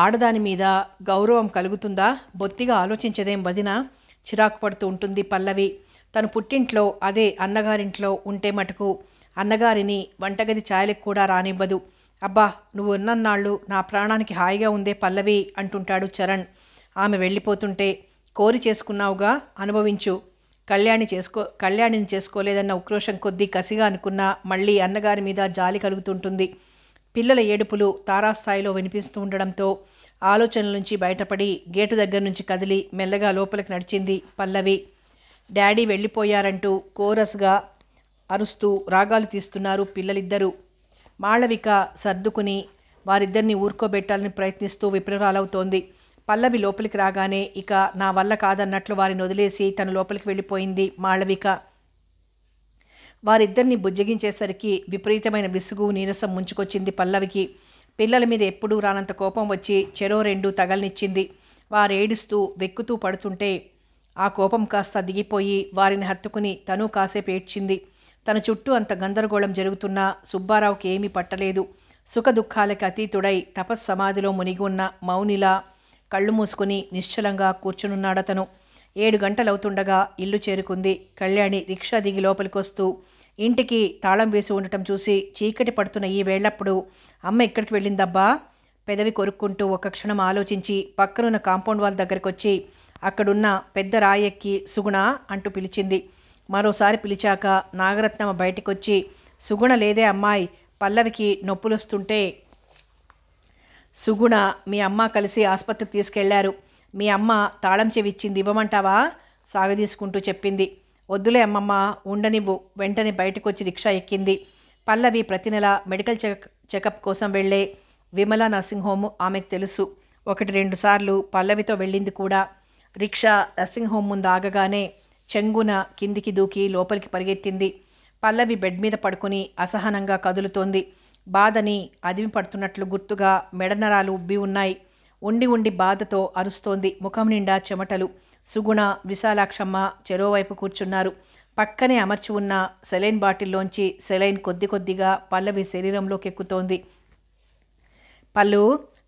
[SPEAKER 1] ఆడదాని మీద గౌరవం కలుగుతుందా? బొత్తిగా ఆలోచించదేం వదిన? చిరాకు పడుతూ ఉంటుంది పల్లవి. తను పుట్టింట్లో, అదే అన్నగారింట్లో ఉంటే మటుకు అన్నగారిని వంటగది ఛాయలకు కూడా రానివ్వదు. అబ్బా, నువ్వు ఉన్నన్నాళ్ళు నా ప్రాణానికి హాయిగా ఉందే పల్లవి అంటుంటాడు చరణ్. ఆమె వెళ్ళిపోతుంటే, కోరి చేసుకున్నావుగా, అనుభవించు. కళ్యాణిని చేసుకోలేదన్న ఉక్రోషం కొద్దీ కసిగా అనుకున్నా మళ్ళీ అన్నగారి మీద జాలి కలుగుతుంటుంది. పిల్లల ఏడుపులు తారాస్థాయిలో వినిపిస్తూ ఉండడంతో ఆలోచనల నుంచి బయటపడి గేటు దగ్గర నుంచి కదిలి మెల్లగా లోపలికి నడిచింది పల్లవి. డాడీ వెళ్ళిపోయారంటూ కోరస్గా అరుస్తూ రాగాలు తీస్తున్నారు పిల్లలిద్దరూ. మాళవిక సర్దుకుని వారిద్దరిని ఊరుకోబెట్టాలని ప్రయత్నిస్తూ విప్రరాలవుతోంది. పల్లవి లోపలికి రాగానే ఇక నా వల్ల కాదన్నట్లు వారిని వదిలేసి తను లోపలికి వెళ్ళిపోయింది మాళవిక. వారిద్దరిని బుజ్జగించేసరికి విపరీతమైన విసుగు, నీరసం ముంచుకొచ్చింది పల్లవికి. పిల్లల మీద ఎప్పుడూ రానంత కోపం వచ్చి చెరో రెండు తగలనిచ్చింది. వారేడుస్తూ వెక్కుతూ పడుతుంటే ఆ కోపం కాస్త దిగిపోయి వారిని హత్తుకుని తను కాసేపు ఏడ్చింది. తన చుట్టూ అంత గందరగోళం జరుగుతున్నా సుబ్బారావుకి ఏమీ పట్టలేదు. సుఖ దుఃఖాలకి అతీతుడై తపస్సమాధిలో మునిగి ఉన్న మౌనిలా కళ్ళు మూసుకుని నిశ్చలంగా కూర్చునున్నాడతను. 7 గంటలవుతుండగా ఇల్లు చేరుకుంది. కళ్యాణి రిక్షా దిగి లోపలికొస్తూ ఇంటికి తాళం వేసి ఉండటం చూసి చీకటి పడుతున్న ఈ వేళ్లప్పుడు అమ్మ ఎక్కడికి వెళ్ళిందబ్బా? పెదవి కొరుక్కుంటూ ఒక క్షణం ఆలోచించి పక్కనున్న కాంపౌండ్ వాల్ దగ్గరికి వచ్చి అక్కడున్న పెద్ద రాయెక్కి సుగుణ అంటూ పిలిచింది. మరోసారి పిలిచాక నాగరత్నమ్మ బయటికొచ్చి, సుగుణ లేదే అమ్మాయి, పల్లవికి నొప్పులొస్తుంటే సుగుణ మీ అమ్మ కలిసి ఆసుపత్రికి తీసుకెళ్లారు. మీ అమ్మ తాళం చెవి ఇచ్చింది, ఇవ్వమంటావా? సాగదీసుకుంటూ చెప్పింది. వద్దులే అమ్మమ్మ, ఉండనివ్వు. వెంటనే బయటకు వచ్చి రిక్షా ఎక్కింది. పల్లవి ప్రతి నెల మెడికల్ చెకప్ కోసం వెళ్లే విమల నర్సింగ్ హోమ్ ఆమెకు తెలుసు. 1-2 సార్లు పల్లవితో వెళ్ళింది కూడా. రిక్షా నర్సింగ్ హోమ్ ముందు ఆగగానే చెంగున కిందికి దూకి లోపలికి పరిగెత్తింది. పల్లవి బెడ్ మీద పడుకుని అసహనంగా కదులుతోంది. బాధని అదిమి పడుతున్నట్లు గుర్తుగా మెడనరాలు ఉబ్బి ఉన్నాయి. ఉండి ఉండి బాధతో అరుస్తోంది. ముఖం నిండా చెమటలు. సుగుణ, విశాలాక్షమ్మ చెరోవైపు కూర్చున్నారు. పక్కనే అమర్చి ఉన్న సెలైన్ బాటిల్లోంచి సెలైన్ కొద్ది కొద్దిగా పల్లవి శరీరంలోకి ఎక్కుతోంది. పల్లు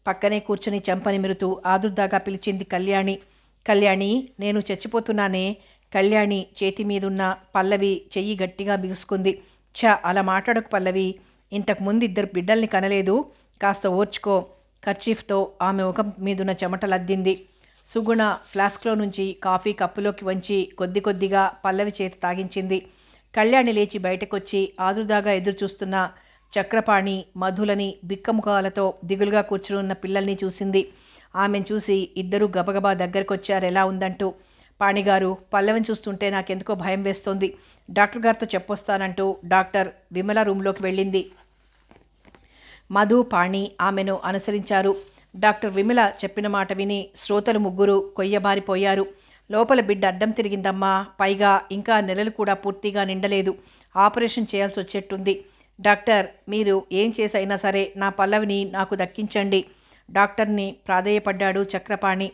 [SPEAKER 1] పక్కనే కూర్చుని చెంప నిమురుతూ ఆదుర్దాగా పిలిచింది కళ్యాణి. కళ్యాణి, నేను చచ్చిపోతున్నానే. కళ్యాణి చేతి మీదున్న పల్లవి చెయ్యి గట్టిగా బిగుసుకుంది. అలా మాట్లాడకు పల్లవి. ఇంతకుముందు 2 బిడ్డల్ని కనలేదు. కాస్త ఓర్చుకో. కర్చీఫ్తో ఆమె ముఖం మీదున్న చెమటలద్దింది. సుగుణ ఫ్లాస్క్లో నుంచి కాఫీ కప్పులోకి వంచి కొద్ది కొద్దిగా పల్లవి చేతి తాగించింది. కళ్యాణి లేచి బయటకొచ్చి ఆదుర్దాగా ఎదురుచూస్తున్న చక్రపాణి, మధులని బిక్కముఖాలతో దిగులుగా కూర్చుని ఉన్న పిల్లల్ని చూసింది. ఆమెను చూసి ఇద్దరూ గబగబా దగ్గరకొచ్చారు ఎలా ఉందంటూ. పాణిగారు, పల్లవిని చూస్తుంటే నాకెందుకో భయం వేస్తోంది. డాక్టర్ గారితో చెప్పొస్తానంటూ డాక్టర్ విమల రూంలోకి వెళ్ళింది. మధు, పాణి ఆమెను అనుసరించారు. డాక్టర్ విమల చెప్పిన మాట విని శ్రోతలు ముగ్గురు కొయ్యబారిపోయారు. లోపల బిడ్డ అడ్డం తిరిగిందమ్మా. పైగా ఇంకా నెలలు కూడా పూర్తిగా నిండలేదు. ఆపరేషన్ చేయాల్సి వచ్చేట్టుంది. డాక్టర్, మీరు ఏం చేసైనా సరే నా పల్లవిని నాకు దక్కించండి. డాక్టర్ని ప్రాధేయపడ్డాడు చక్రపాణి.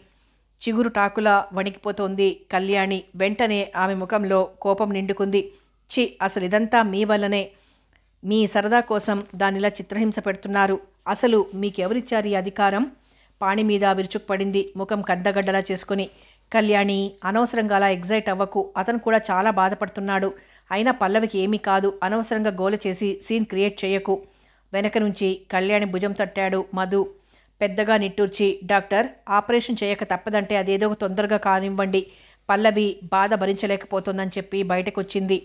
[SPEAKER 1] చిగురు టాకులా వణికిపోతోంది కళ్యాణి. వెంటనే ఆమె ముఖంలో కోపం నిండుకుంది. అసలు ఇదంతా మీ వల్లనే. మీ సరదా కోసం దానిలా చిత్రహింస పెడుతున్నారు. అసలు మీకెవరిచ్చారు ఈ అధికారం? పాణి మీద విరుచుకుపడింది ముఖం కద్దగడ్డలా చేసుకుని. కళ్యాణి, అనవసరంగా అలా ఎగ్జైట్ అవ్వకు. అతను కూడా చాలా బాధపడుతున్నాడు. అయినా పల్లవికి ఏమీ కాదు. అనవసరంగా గోల చేసి సీన్ క్రియేట్ చేయకు. వెనక నుంచి కళ్యాణి భుజం తట్టాడు మధు. పెద్దగా నిట్టూర్చి, డాక్టర్, ఆపరేషన్ చేయక తప్పదంటే అదేదో తొందరగా కానివ్వండి. పల్లవి బాధ భరించలేకపోతోందని చెప్పి బయటకొచ్చింది.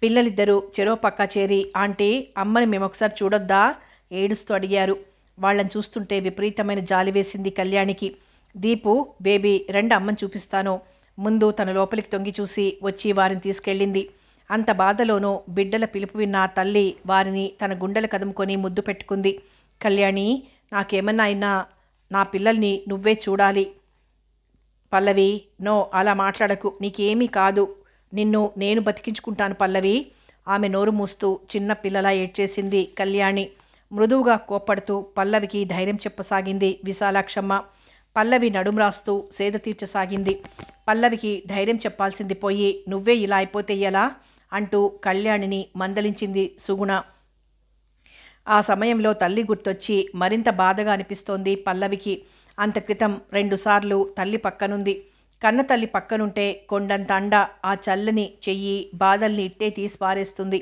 [SPEAKER 1] పిల్లలిద్దరూ చెరో పక్క చేరి, ఆంటీ, అమ్మని మేమొకసారి చూడొద్దా? ఏడుస్తూ అడిగారు. వాళ్ళని చూస్తుంటే విపరీతమైన జాలి వేసింది కళ్యాణికి. దీపు, బేబీ, రండి అమ్మని చూపిస్తాను. ముందు తన లోపలికి తొంగి చూసి వచ్చి వారిని తీసుకెళ్ళింది. అంత బాధలోనూ బిడ్డల పిలుపు విన్న ఆ తల్లి వారిని తన గుండెలు కదుముకొని ముద్దు పెట్టుకుంది. కళ్యాణి, నాకేమన్నా అయినా నా పిల్లల్ని నువ్వే చూడాలి. పల్లవి, నో, అలా మాట్లాడకు. నీకేమీ కాదు. నిన్ను నేను బతికించుకుంటాను పల్లవి. ఆమె నోరు మూస్తూ చిన్న పిల్లలా ఏడ్చేసింది కళ్యాణి. మృదువుగా కోప్పడుతూ పల్లవికి ధైర్యం చెప్పసాగింది విశాలాక్షమ్మ. పల్లవి నడుం రాస్తూ సేద తీర్చసాగింది. పల్లవికి ధైర్యం చెప్పాల్సింది పోయి నువ్వే ఇలా అయిపోతే ఎలా అంటూ కళ్యాణిని మందలించింది సుగుణ. ఆ సమయంలో తల్లి గుర్తొచ్చి మరింత బాధగా అనిపిస్తోంది పల్లవికి. అంత క్రితం 2 సార్లు తల్లి పక్కనుంది. కన్న తల్లి పక్కనుంటే కొండంత అండ ఆ చల్లని చెయ్యి బాధల్ని ఇట్టే తీసి పారేస్తుంది.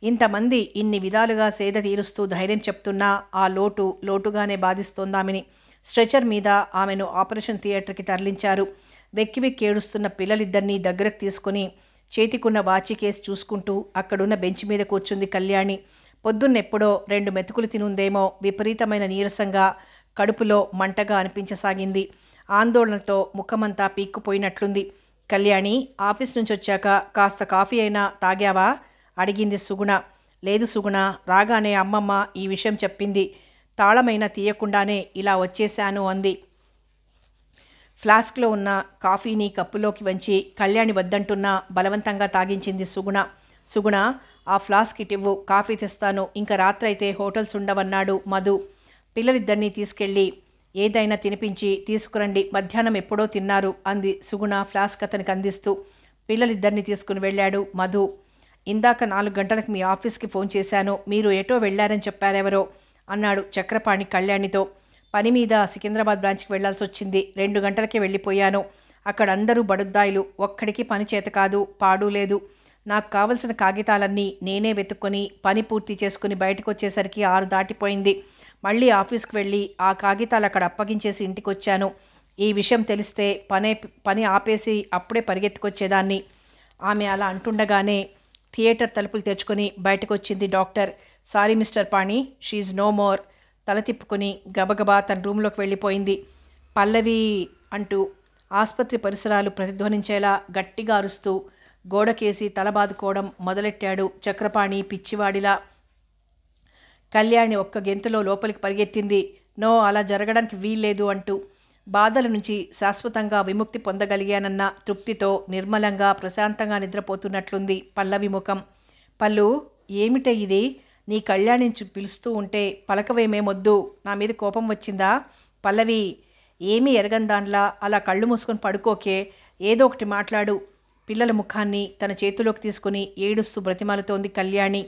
[SPEAKER 1] ఇంతమంది ఇన్ని విధాలుగా సేద తీరుస్తూ ధైర్యం చెప్తున్నా ఆ లోటుగానే బాధిస్తోందామెని. స్ట్రెచర్ మీద ఆమెను ఆపరేషన్ థియేటర్కి తరలించారు. వెక్కి వెక్కి ఏడుస్తున్న పిల్లలిద్దరినీ దగ్గరకు తీసుకుని చేతికున్న వాచి కేసు చూసుకుంటూ అక్కడున్న బెంచ్ మీద కూర్చుంది కళ్యాణి. పొద్దున్నెప్పుడో 2 మెతుకులు తినుందేమో విపరీతమైన నీరసంగా కడుపులో మంటగా అనిపించసాగింది. ఆందోళనతో ముఖమంతా పీక్కుపోయినట్లుంది. కళ్యాణి, ఆఫీస్ నుంచి వచ్చాక కాస్త కాఫీ అయినా తాగావా అడిగింది సుగుణ. లేదు సుగుణ, రాగానే అమ్మమ్మ ఈ విషయం చెప్పింది. తాళమైనా తీయకుండానే ఇలా వచ్చేశాను అంది. ఫ్లాస్క్లో ఉన్న కాఫీని కప్పులోకి వంచి కళ్యాణి వద్దంటున్నా బలవంతంగా తాగించింది సుగుణ. సుగుణ, ఆ ఫ్లాస్క్ ఇటివ్వు, కాఫీ తెస్తాను. ఇంకా రాత్రైతే హోటల్స్ ఉండవన్నాడు మధు. పిల్లలిద్దరినీ తీసుకెళ్ళి ఏదైనా తినిపించి తీసుకురండి. మధ్యాహ్నం ఎప్పుడో తిన్నారు అంది సుగుణ ఫ్లాస్క్ అతనికి అందిస్తూ. పిల్లలిద్దరినీ తీసుకుని వెళ్ళాడు మధు. ఇందాక 4 గంటలకు మీ ఆఫీస్కి ఫోన్ చేశాను. మీరు ఎటో వెళ్ళారని చెప్పారెవరో అన్నాడు చక్రపాణి కళ్యాణితో. పని మీద సికింద్రాబాద్ బ్రాంచ్కి వెళ్లాల్సి వచ్చింది. 2 గంటలకే వెళ్ళిపోయాను. అక్కడ అందరూ బడుద్దాయిలు. ఒక్కడికి పని చేత కాదు, పాడు లేదు. నాకు కావలసిన కాగితాలన్నీ నేనే వెతుక్కొని పని పూర్తి చేసుకుని బయటకు వచ్చేసరికి 6 దాటిపోయింది. మళ్ళీ ఆఫీస్కి వెళ్ళి ఆ కాగితాలు అక్కడ అప్పగించేసి ఇంటికొచ్చాను. ఈ విషయం తెలిస్తే పని ఆపేసి అప్పుడే పరిగెత్తుకొచ్చేదాన్ని. ఆమె అలా అంటుండగానే థియేటర్ తలుపులు తెరుచుకొని బయటకు వచ్చింది doctor. Sorry mister Pani, she's no more. తల తిప్పుకొని గబగబా తన రూంలోకి వెళ్ళిపోయింది. పల్లవి అంటూ ఆసుపత్రి పరిసరాలు ప్రతిధ్వనించేలా గట్టిగా అరుస్తూ గోడకేసి తల బాదుకోవడం మొదలెట్టాడు చక్రపాణి పిచ్చివాడిలా. కళ్యాణి ఒక్క గెంతులో లోపలికి పరిగెత్తింది. నో, అలా జరగడానికి వీల్లేదు అంటూ. బాధల నుంచి శాశ్వతంగా విముక్తి పొందగలిగానన్న తృప్తితో నిర్మలంగా ప్రశాంతంగా నిద్రపోతున్నట్లుంది పల్లవి ముఖం. పల్లు, ఏమిటే ఇది? నీ కళ్యాణించి పిలుస్తూ ఉంటే పలకవేమేమొద్దు. నా మీద కోపం వచ్చిందా? పల్లవి, ఏమీ ఎరగందాన్లా అలా కళ్ళు మూసుకొని పడుకోకే. ఏదో ఒకటి మాట్లాడు. పిల్లల ముఖాన్ని తన చేతిలోకి తీసుకుని ఏడుస్తూ బ్రతిమాలుతోంది కళ్యాణి.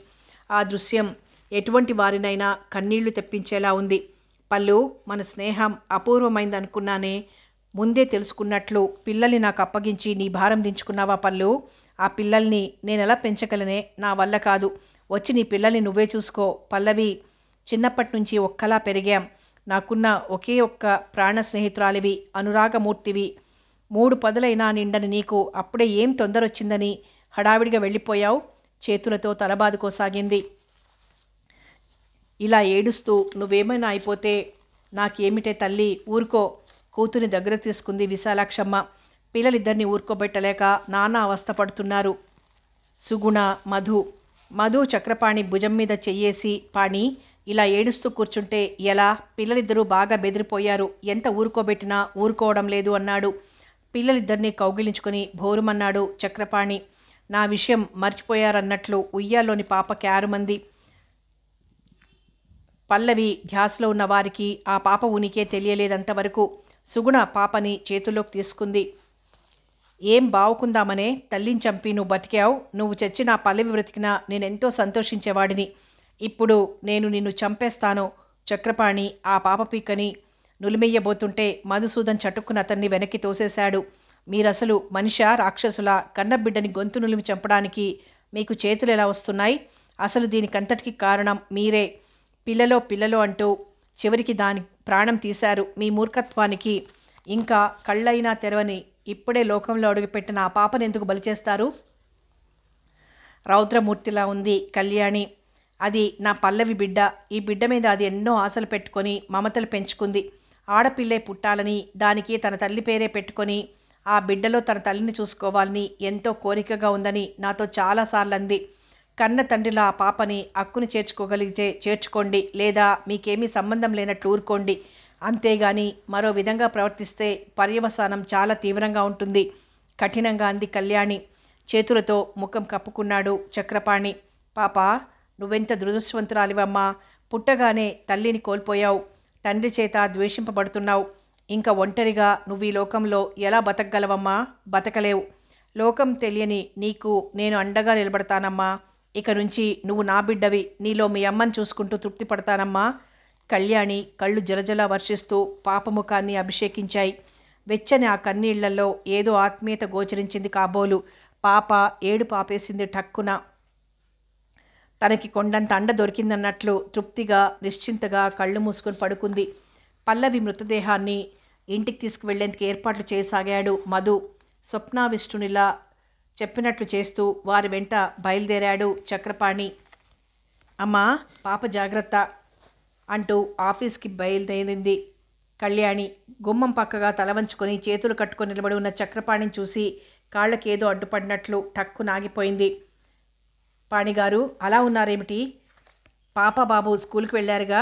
[SPEAKER 1] ఆ దృశ్యం ఎటువంటి వారినైనా కన్నీళ్లు తెప్పించేలా ఉంది. పల్లు, మన స్నేహం అపూర్వమైందనుకున్నానే, ముందే తెలుసుకున్నట్లు పిల్లల్ని నాకు అప్పగించి నీ భారం దించుకున్నావా పల్లు? ఆ పిల్లల్ని నేనెలా పెంచగలనే? నా వల్ల కాదు. వచ్చి నీ పిల్లల్ని నువ్వే చూసుకో. పల్లవి, చిన్నప్పటి నుంచి ఒక్కలా పెరిగాం. నాకున్న ఒకే ఒక్క ప్రాణ స్నేహితురాలివి, అనురాగమూర్తివి. 3 పదులైనా నిండని నీకు అప్పుడే ఏం తొందరొచ్చిందని హడావిడిగా వెళ్ళిపోయావు? చేతులతో తలబాదుకోసాగింది. ఇలా ఏడుస్తూ నువ్వేమైనా అయిపోతే నాకేమిటే తల్లి, ఊరుకో. కూతుని దగ్గర తీసుకుంది విశాలాక్షమ్మ. పిల్లలిద్దరినీ ఊరుకోబెట్టలేక నానా అవస్థపడుతున్నారు. సుగుణ, మధు చక్రపాణి భుజం మీద చెయ్యేసి, పాణి, ఇలా ఏడుస్తూ కూర్చుంటే ఎలా? పిల్లలిద్దరూ బాగా బెదిరిపోయారు. ఎంత ఊరుకోబెట్టినా ఊరుకోవడం లేదు అన్నాడు. పిల్లలిద్దరినీ కౌగిలించుకొని భోరుమన్నాడు చక్రపాణి. నా విషయం మర్చిపోయారన్నట్లు ఉయ్యాల్లోని పాప క్యారుమంది. పల్లవి ధ్యాసలో ఉన్న వారికి ఆ పాప ఉనికే తెలియలేదంతవరకు. సుగుణ పాపని చేతుల్లోకి తీసుకుంది. ఏం బావుకుందామనే తల్లిని చంపి నువ్వు బతికావు. నువ్వు చచ్చి నా పల్లవి బ్రతికినా నేనెంతో సంతోషించేవాడిని. ఇప్పుడు నేను నిన్ను చంపేస్తాను. చక్రపాణి ఆ పాప పీకని నులిమెయ్యబోతుంటే మధుసూదన్ చటుక్కున అతన్ని వెనక్కి తోసేశాడు. మీరసలు మనిషా, రాక్షసులా? కన్నబిడ్డని గొంతు నులిమి చంపడానికి మీకు చేతులు ఎలా వస్తున్నాయి? అసలు దీనికంతటికి కారణం మీరే. పిల్లలో అంటూ చివరికి దాని ప్రాణం తీశారు. మీ మూర్ఖత్వానికి ఇంకా కళ్ళైనా తెరవని ఇప్పుడే లోకంలో అడుగుపెట్టిన ఆ పాపను ఎందుకు బలిచేస్తారు? రౌద్రమూర్తిలా ఉంది కళ్యాణి. అది నా పల్లవి బిడ్డ. ఈ బిడ్డ మీద అది ఎన్నో ఆశలు పెట్టుకొని మమతలు పెంచుకుంది. ఆడపిల్లే పుట్టాలని, దానికి తన తల్లి పేరే పెట్టుకొని ఆ బిడ్డలో తన తల్లిని చూసుకోవాలని ఎంతో కోరికగా ఉందని నాతో చాలాసార్లు అంది. కన్న తండ్రిలా ఆ పాపని అక్కుని చేర్చుకోగలిగితే చేర్చుకోండి, లేదా మీకేమీ సంబంధం లేనట్లు ఊరుకోండి. అంతేగాని మరో విధంగా ప్రవర్తిస్తే పర్యవసానం చాలా తీవ్రంగా ఉంటుంది, కఠినంగా అంది కళ్యాణి. చేతులతో ముఖం కప్పుకున్నాడు చక్రపాణి. పాపా, నువ్వెంత దురదృష్టవంతురాలివమ్మా. పుట్టగానే తల్లిని కోల్పోయావు. తండ్రి చేత ద్వేషింపబడుతున్నావు. ఇంకా ఒంటరిగా నువ్వు ఈ లోకంలో ఎలా బతకగలవమ్మా? బతకలేవు. లోకం తెలియని నీకు నేను అండగా నిలబడతానమ్మా. ఇక నుంచి నువ్వు నా బిడ్డవి. నీలో మీ అమ్మని చూసుకుంటూ తృప్తి పడతానమ్మా. కళ్యాణి కళ్ళు జలజల వర్షిస్తూ పాపముఖాన్ని అభిషేకించాయి. వెచ్చని ఆ కన్నీళ్లలో ఏదో ఆత్మీయత గోచరించింది కాబోలు. పాప ఏడు పాపేసింది ఠక్కున. తనకి కొండంత అండ దొరికిందన్నట్లు తృప్తిగా నిశ్చింతగా కళ్ళు మూసుకొని పడుకుంది. పల్లవి మృతదేహాన్ని ఇంటికి తీసుకువెళ్లేందుకు ఏర్పాట్లు చేయసాగాడు మధు. స్వప్నావిష్టునిలా చెప్పినట్లు చేస్తూ వారి వెంట బయలుదేరాడు చక్రపాణి. అమ్మా, పాప జాగ్రత్త అంటూ ఆఫీస్కి బయలుదేరింది కళ్యాణి. గుమ్మం పక్కగా తలవంచుకొని చేతులు కట్టుకొని నిలబడి ఉన్న చక్రపాణిని చూసి కాళ్ళకేదో అడ్డుపడినట్లు టక్కు నాగిపోయింది. పాణిగారు, అలా ఉన్నారేమిటి? పాప బాబు స్కూల్కి వెళ్ళారుగా?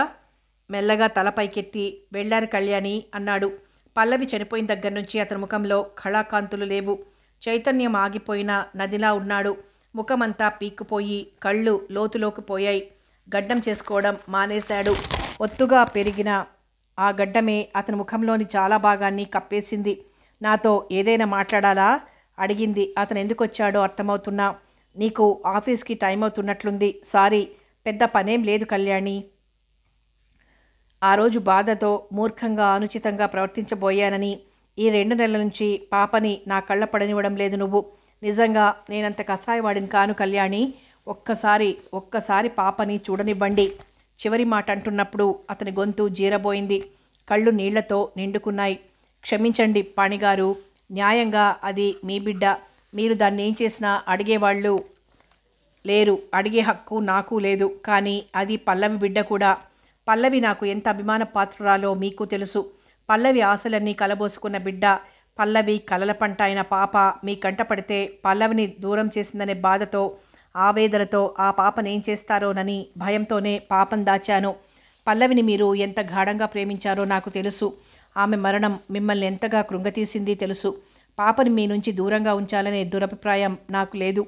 [SPEAKER 1] మెల్లగా తల పైకెత్తి వెళ్ళారు కళ్యాణి అన్నాడు. పల్లవి చనిపోయిన దగ్గర నుంచి అతని ముఖంలో కళాకాంతులు లేవు. చైతన్యం ఆగిపోయిన నదిలా ఉన్నాడు. ముఖమంతా పీక్కుపోయి కళ్ళు లోతులోకి పోయాయి. గడ్డం చేసుకోవడం మానేశాడు. ఒత్తుగా పెరిగిన ఆ గడ్డమే అతని ముఖంలోని చాలా భాగాన్ని కప్పేసింది. నాతో ఏదైనా మాట్లాడాలా? అడిగింది. అతను ఎందుకు వచ్చాడో అర్థమవుతున్నా. నీకు ఆఫీస్కి టైం అవుతున్నట్లుంది. సారీ, పెద్ద పనేం లేదు కళ్యాణి. ఆ రోజు బాధతో మూర్ఖంగా అనుచితంగా ప్రవర్తించబోయానని ఈ 2 నెలల నుంచి పాపని నా కళ్ళ పడనివ్వడం లేదు నువ్వు. నిజంగా నేనంత కసాయవాడిని కాను కళ్యాణి. ఒక్కసారి పాపని చూడనివ్వండి. చివరి మాట అంటున్నప్పుడు అతని గొంతు జీరబోయింది. కళ్ళు నీళ్లతో నిండుకున్నాయి. క్షమించండి పాణిగారు, న్యాయంగా అది మీ బిడ్డ. మీరు దాన్ని ఏం చేసినా అడిగేవాళ్ళు లేరు. అడిగే హక్కు నాకు లేదు. కానీ అది పల్లవి బిడ్డ కూడా. పల్లవి నాకు ఎంత అభిమాన పాత్రురాలో మీకు తెలుసు. పల్లవి ఆశలన్నీ కలబోసుకున్న బిడ్డ. పల్లవి కలల పంట అయిన పాప మీ కంట పడితే పల్లవిని దూరం చేసిందనే బాధతో, ఆవేదనతో ఆ పాపనేం చేస్తారోనని భయంతోనే పాపం దాచాను. పల్లవిని మీరు ఎంత గాఢంగా ప్రేమించారో నాకు తెలుసు. ఆమె మరణం మిమ్మల్ని ఎంతగా కృంగతీసింది తెలుసు. పాపని మీ నుంచి దూరంగా ఉంచాలనే దురభిప్రాయం నాకు లేదు.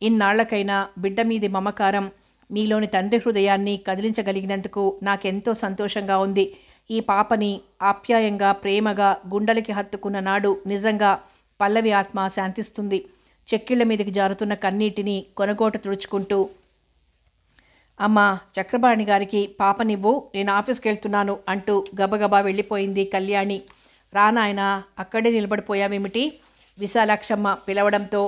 [SPEAKER 1] ఇన్నాళ్లకైనా బిడ్డ మీది మమకారం మీలోని తండ్రి హృదయాన్ని కదిలించగలిగినందుకు నాకెంతో సంతోషంగా ఉంది. ఈ పాపని ఆప్యాయంగా ప్రేమగా గుండెలకి హత్తుకున్న నాడు నిజంగా పల్లవి ఆత్మ శాంతిస్తుంది. చెక్కిళ్ల మీదకి జారుతున్న కన్నీటిని కొనగోట తుడుచుకుంటూ, అమ్మా, చక్రపాణి గారికి పాపనివ్వు, నేను ఆఫీస్కి వెళ్తున్నాను అంటూ గబగబా వెళ్ళిపోయింది కళ్యాణి. రానాయన, అక్కడే నిలబడిపోయావేమిటి? విశాలాక్షమ్మ పిలవడంతో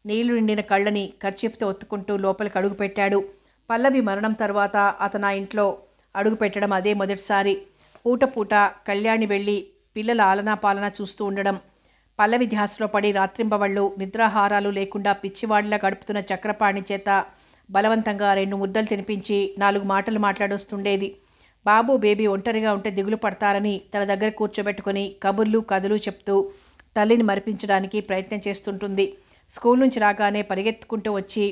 [SPEAKER 1] నీళ్లు నిండిన కళ్ళని కర్చీఫ్తో ఒత్తుకుంటూ లోపలికి అడుగుపెట్టాడు. పల్లవి మరణం తర్వాత అతను ఆ ఇంట్లో అడుగుపెట్టడం అదే మొదటిసారి. పూట పూట కళ్యాణి వెళ్ళి పిల్లల ఆలనా పాలనా చూస్తూ ఉండడం, పల్లవి ధ్యాసలో పడి రాత్రింబవళ్ళు నిద్రాహారాలు లేకుండా పిచ్చివాడిలా గడుపుతున్న చక్రపాణి చేత బలవంతంగా 2 ముద్దలు తినిపించి 4 మాటలు మాట్లాడొస్తుండేది. బాబు బేబీ ఒంటరిగా ఉంటే దిగులు పడతారని తన దగ్గర కూర్చోబెట్టుకుని కబుర్లు కథలు చెప్తూ తల్లిని మరిపించడానికి ప్రయత్నం చేస్తుంటుంది. స్కూల్ నుంచి రాగానే పరిగెత్తుకుంటూ వచ్చి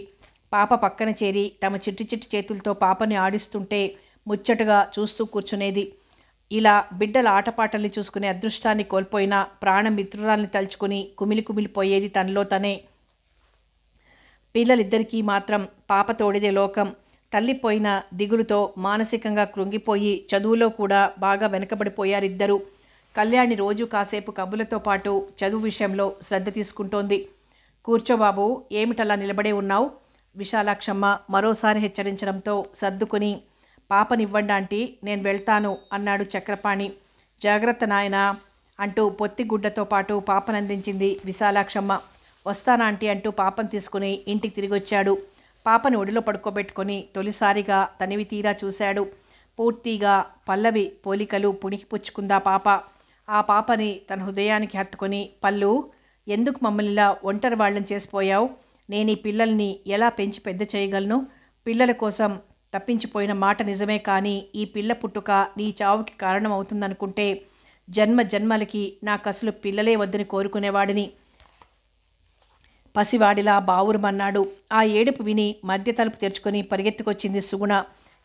[SPEAKER 1] పాప పక్కన చేరి తమ చిట్టి చిట్టి చేతులతో పాపని ఆడిస్తుంటే ముచ్చటగా చూస్తూ కూర్చునేది. ఇలా బిడ్డల ఆటపాటల్ని చూసుకునే అదృష్టాన్ని కోల్పోయిన ప్రాణ మిత్రురాల్ని తలుచుకుని కుమిలి కుమిలిపోయేది తనలో తనే. పిల్లలిద్దరికీ మాత్రం పాప తోడిదే లోకం. తల్లిపోయిన దిగులుతో మానసికంగా కృంగిపోయి చదువులో కూడా బాగా వెనకబడిపోయారిద్దరూ. కళ్యాణి రోజు కాసేపు కబులతో పాటు చదువు విషయంలో శ్రద్ధ తీసుకుంటోంది. కూర్చోబాబు, ఏమిటలా నిలబడే ఉన్నావు? విశాలాక్షమ్మ మరోసారి హెచ్చరించడంతో సర్దుకుని, పాపనివ్వండి ఆంటీ, నేను వెళ్తాను అన్నాడు చక్రపాణి. జాగ్రత్త నాయనా అంటూ పొత్తిగుడ్డతో పాటు పాపనందించింది విశాలాక్షమ్మ. వస్తానాంటీ అంటూ పాపను తీసుకుని ఇంటికి తిరిగొచ్చాడు. పాపని ఒడిలో పడుకోబెట్టుకొని తొలిసారిగా తనివి తీరా చూశాడు. పూర్తిగా పల్లవి పోలికలు పుణికిపుచ్చుకుందా పాప. ఆ పాపని తన హృదయానికి హత్తుకొని, పల్లు, ఎందుకు మమ్మల్నిలా ఒంటరి వాళ్ళని చేసిపోయావు? నేను ఈ పిల్లల్ని ఎలా పెంచి పెద్ద చేయగలను? పిల్లల కోసం తప్పించిపోయిన మాట నిజమే, కానీ ఈ పిల్ల పుట్టుక నీ చావుకి కారణం అవుతుందనుకుంటే జన్మ జన్మలకి నాకసలు పిల్లలే వద్దని కోరుకునేవాడిని. పసివాడిలా బావురమన్నాడు. ఆ ఏడుపు విని మధ్య తలుపు తెరుచుకొని పరిగెత్తుకొచ్చింది సుగుణ.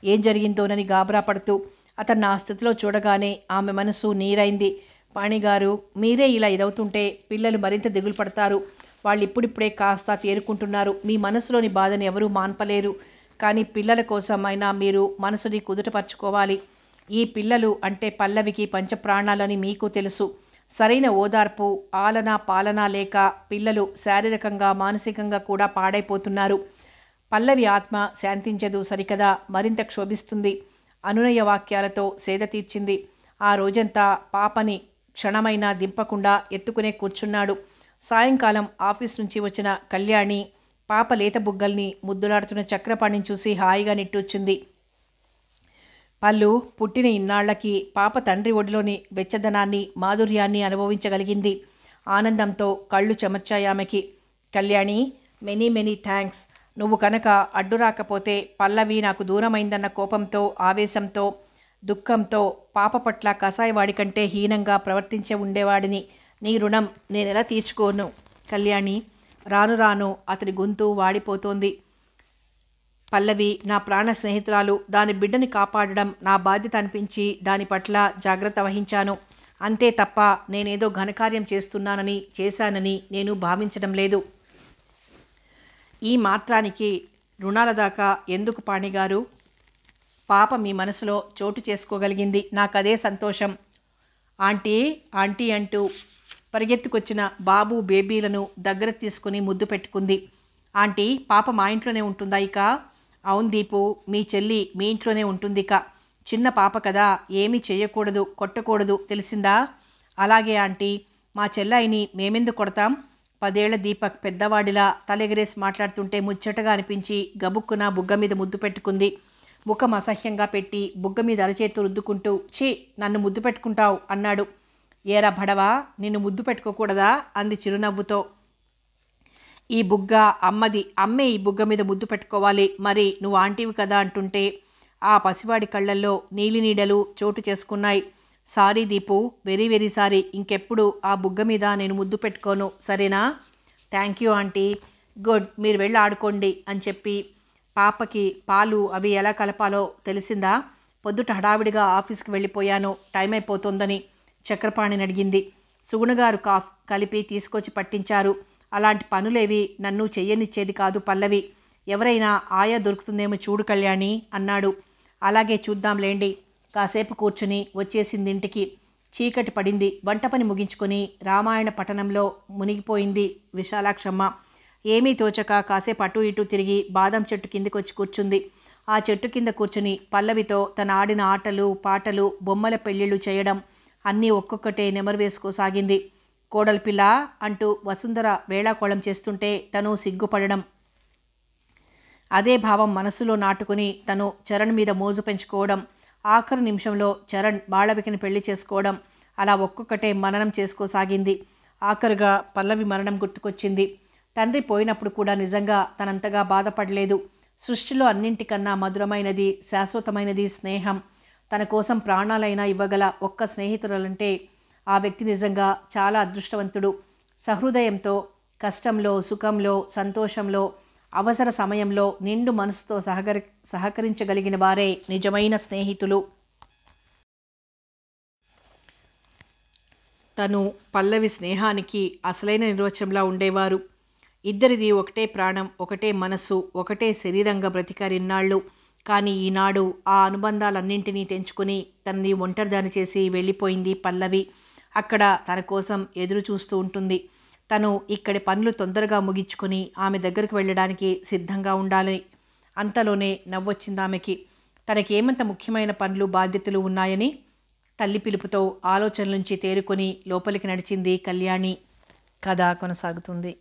[SPEAKER 1] ఏం జరిగిందోనని గాబరా పడుతూ. అతను ఆ స్థితిలో చూడగానే ఆమె మనసు నీరైంది. పాణిగారు, మీరే ఇలా ఇదవుతుంటే పిల్లలు మరింత దిగులు పడతారు. వాళ్ళు ఇప్పుడిప్పుడే కాస్త తేరుకుంటున్నారు. మీ మనసులోని బాధని ఎవరూ మాన్పలేరు. కానీ పిల్లల కోసం అయినా మీరు మనసుని కుదుటపరచుకోవాలి. ఈ పిల్లలు అంటే పల్లవికి పంచప్రాణాలని మీకు తెలుసు. సరైన ఓదార్పు, ఆలన పాలన లేక పిల్లలు శారీరకంగా మానసికంగా కూడా పాడైపోతున్నారు. పల్లవి ఆత్మ శాంతించదు సరికదా, మరింత క్షోభిస్తుంది. అనునయ వాక్యాలతో సేద తీర్చింది. ఆ రోజంతా పాపని క్షణమైనా దింపకుండా ఎత్తుకునే కూర్చున్నాడు. సాయంకాలం ఆఫీస్ నుంచి వచ్చిన కళ్యాణి పాప లేత బుగ్గల్ని ముద్దులాడుతున్న చక్రపాణిని చూసి హాయిగా నిట్టూర్చింది. పల్లు పుట్టిన ఇన్నాళ్లకి పాప తండ్రి ఒడిలోని వెచ్చదనాన్ని, మాధుర్యాన్ని అనుభవించగలిగింది. ఆనందంతో కళ్ళు చెమర్చాయామెకి. Kalyani, many many thanks. నువ్వు కనుక అడ్డు రాకపోతే పల్లవి నాకు దూరమైందన్న కోపంతో, ఆవేశంతో, దుఃఖంతో పాప పట్ల కసాయివాడి కంటే హీనంగా ప్రవర్తించే ఉండేవాడిని. నీ రుణం నేనెలా తీర్చుకోను? కళ్యాణి, రాను రాను అతడి గొంతు వాడిపోతోంది. పల్లవి నా ప్రాణ స్నేహితురాలు. దాని బిడ్డని కాపాడడం నా బాధ్యత అనిపించి దాని పట్ల జాగ్రత్త వహించాను. అంతే తప్ప నేనేదో ఘనకార్యం చేశానని నేను భావించడం లేదు. ఈ మాత్రానికి రుణాల దాకా ఎందుకు పాణిగారు? పాప మీ మనసులో చోటు చేసుకోగలిగింది. నాకదే సంతోషం. ఆంటీ ఆంటీ అంటూ పరిగెత్తుకొచ్చిన బాబు బేబీలను దగ్గర తీసుకుని ముద్దు పెట్టుకుంది. ఆంటీ, పాప మా ఇంట్లోనే ఉంటుందా ఇక? అవును దీపు, మీ చెల్లి మీ ఇంట్లోనే ఉంటుంది ఇక. చిన్న పాప కదా, ఏమీ చెయ్యకూడదు, కొట్టకూడదు, తెలిసిందా? అలాగే ఆంటీ. మా చెల్లాయిని మేమెందుకు కొడతాం? 10 ఏళ్ల దీపక్ పెద్దవాడిలా తలెగరేసి మాట్లాడుతుంటే ముచ్చటగా అనిపించి గబుక్కున బుగ్గ మీద ముద్దు పెట్టుకుంది. ముఖం అసహ్యంగా పెట్టి బుగ్గ మీద అరచేతు రుద్దుకుంటూ, ఛీ, నన్ను ముద్దు పెట్టుకుంటావు అన్నాడు. ఏరా భడవా, నిన్ను ముద్దు పెట్టుకోకూడదా? అంది చిరునవ్వుతో. ఈ బుగ్గ అమ్మది, అమ్మే ఈ బుగ్గ మీద ముద్దు పెట్టుకోవాలి. మరి నువ్వు ఆంటీవి కదా అంటుంటే ఆ పసివాడి కళ్ళల్లో నీలినీడలు చోటు చేసుకున్నాయి. Sorry Deepu, very very sorry. ఇంకెప్పుడు ఆ బుగ్గ మీద నేను ముద్దు పెట్టుకోను, సరేనా? Thank you aunty. గుడ్, మీరు వెళ్ళి ఆడుకోండి అని చెప్పి పాపకి పాలు అవి ఎలా కలపాలో తెలిసిందా? పొద్దుట హడావిడిగా ఆఫీస్కి వెళ్ళిపోయాను, టైం అయిపోతుందని చక్రపాణిని అడిగింది. సుగుణగారు కలిపి తీసుకొచ్చి పట్టించారు. అలాంటి పనులేవి నన్ను చెయ్యనిచ్చేది కాదు పల్లవి. ఎవరైనా ఆయా దొరుకుతుందేమో చూడు కళ్యాణి అన్నాడు. అలాగే చూద్దాంలేండి. కాసేపు కూర్చుని వచ్చేసింది ఇంటికి. చీకటి పడింది. వంట పని ముగించుకొని రామాయణ పఠనంలో మునిగిపోయింది విశాలాక్షమ్మ. ఏమీ తోచక కాసేపు అటు ఇటు తిరిగి బాదం చెట్టు కిందికి వచ్చి కూర్చుంది. ఆ చెట్టు కింద కూర్చుని పల్లవితో తన ఆడిన ఆటలు పాటలు బొమ్మల పెళ్ళిళ్ళు చేయడం అన్నీ ఒక్కొక్కటే నెమరు వేసుకోసాగింది. కోడలి పిల్ల అంటూ వసుంధర వేళాకోళం చేస్తుంటే తను సిగ్గుపడడం, అదే భావం మనసులో నాటుకుని తను చరణ్ మీద మోజు పెంచుకోవడం, ఆఖరు నిమిషంలో చరణ్ మాళవికని పెళ్లి చేసుకోవడం, అలా ఒక్కొక్కటే మననం చేసుకోసాగింది. ఆఖరుగా పల్లవి మరణం గుర్తుకొచ్చింది. తండ్రి పోయినప్పుడు కూడా నిజంగా తనంతగా బాధపడలేదు. సృష్టిలో అన్నింటికన్నా మధురమైనది శాశ్వతమైనది స్నేహం. తన కోసం ప్రాణాలైనా ఇవ్వగల ఒక్క స్నేహితురాలంటే ఆ వ్యక్తి నిజంగా చాలా అదృష్టవంతుడు. సహృదయంతో కష్టంలో సుఖంలో సంతోషంలో అవసర సమయంలో నిండు మనసుతో సహకరించగలిగిన వారే నిజమైన స్నేహితులు. తను పల్లవి స్నేహానికి అసలైన నిర్వచనంలా ఉండేవారు. ఇద్దరిది ఒకటే ప్రాణం, ఒకటే మనసు, ఒకటే శరీరంగా బ్రతికారిన్నాళ్ళు. కానీ ఈనాడు ఆ అనుబంధాలన్నింటినీ తెంచుకుని తనని ఒంటరిదాని చేసి వెళ్ళిపోయింది పల్లవి. అక్కడ తన కోసం ఎదురు చూస్తూ ఉంటుంది. తను ఇక్కడి పనులు తొందరగా ముగించుకొని ఆమె దగ్గరకు వెళ్ళడానికి సిద్ధంగా ఉండాలి. అంతలోనే నవ్వొచ్చింది ఆమెకి. తనకేమంత ముఖ్యమైన పనులు బాధ్యతలు ఉన్నాయని. తల్లి పిలుపుతో ఆలోచనల నుంచి తేరుకొని లోపలికి నడిచింది కళ్యాణి. కథ కొనసాగుతుంది.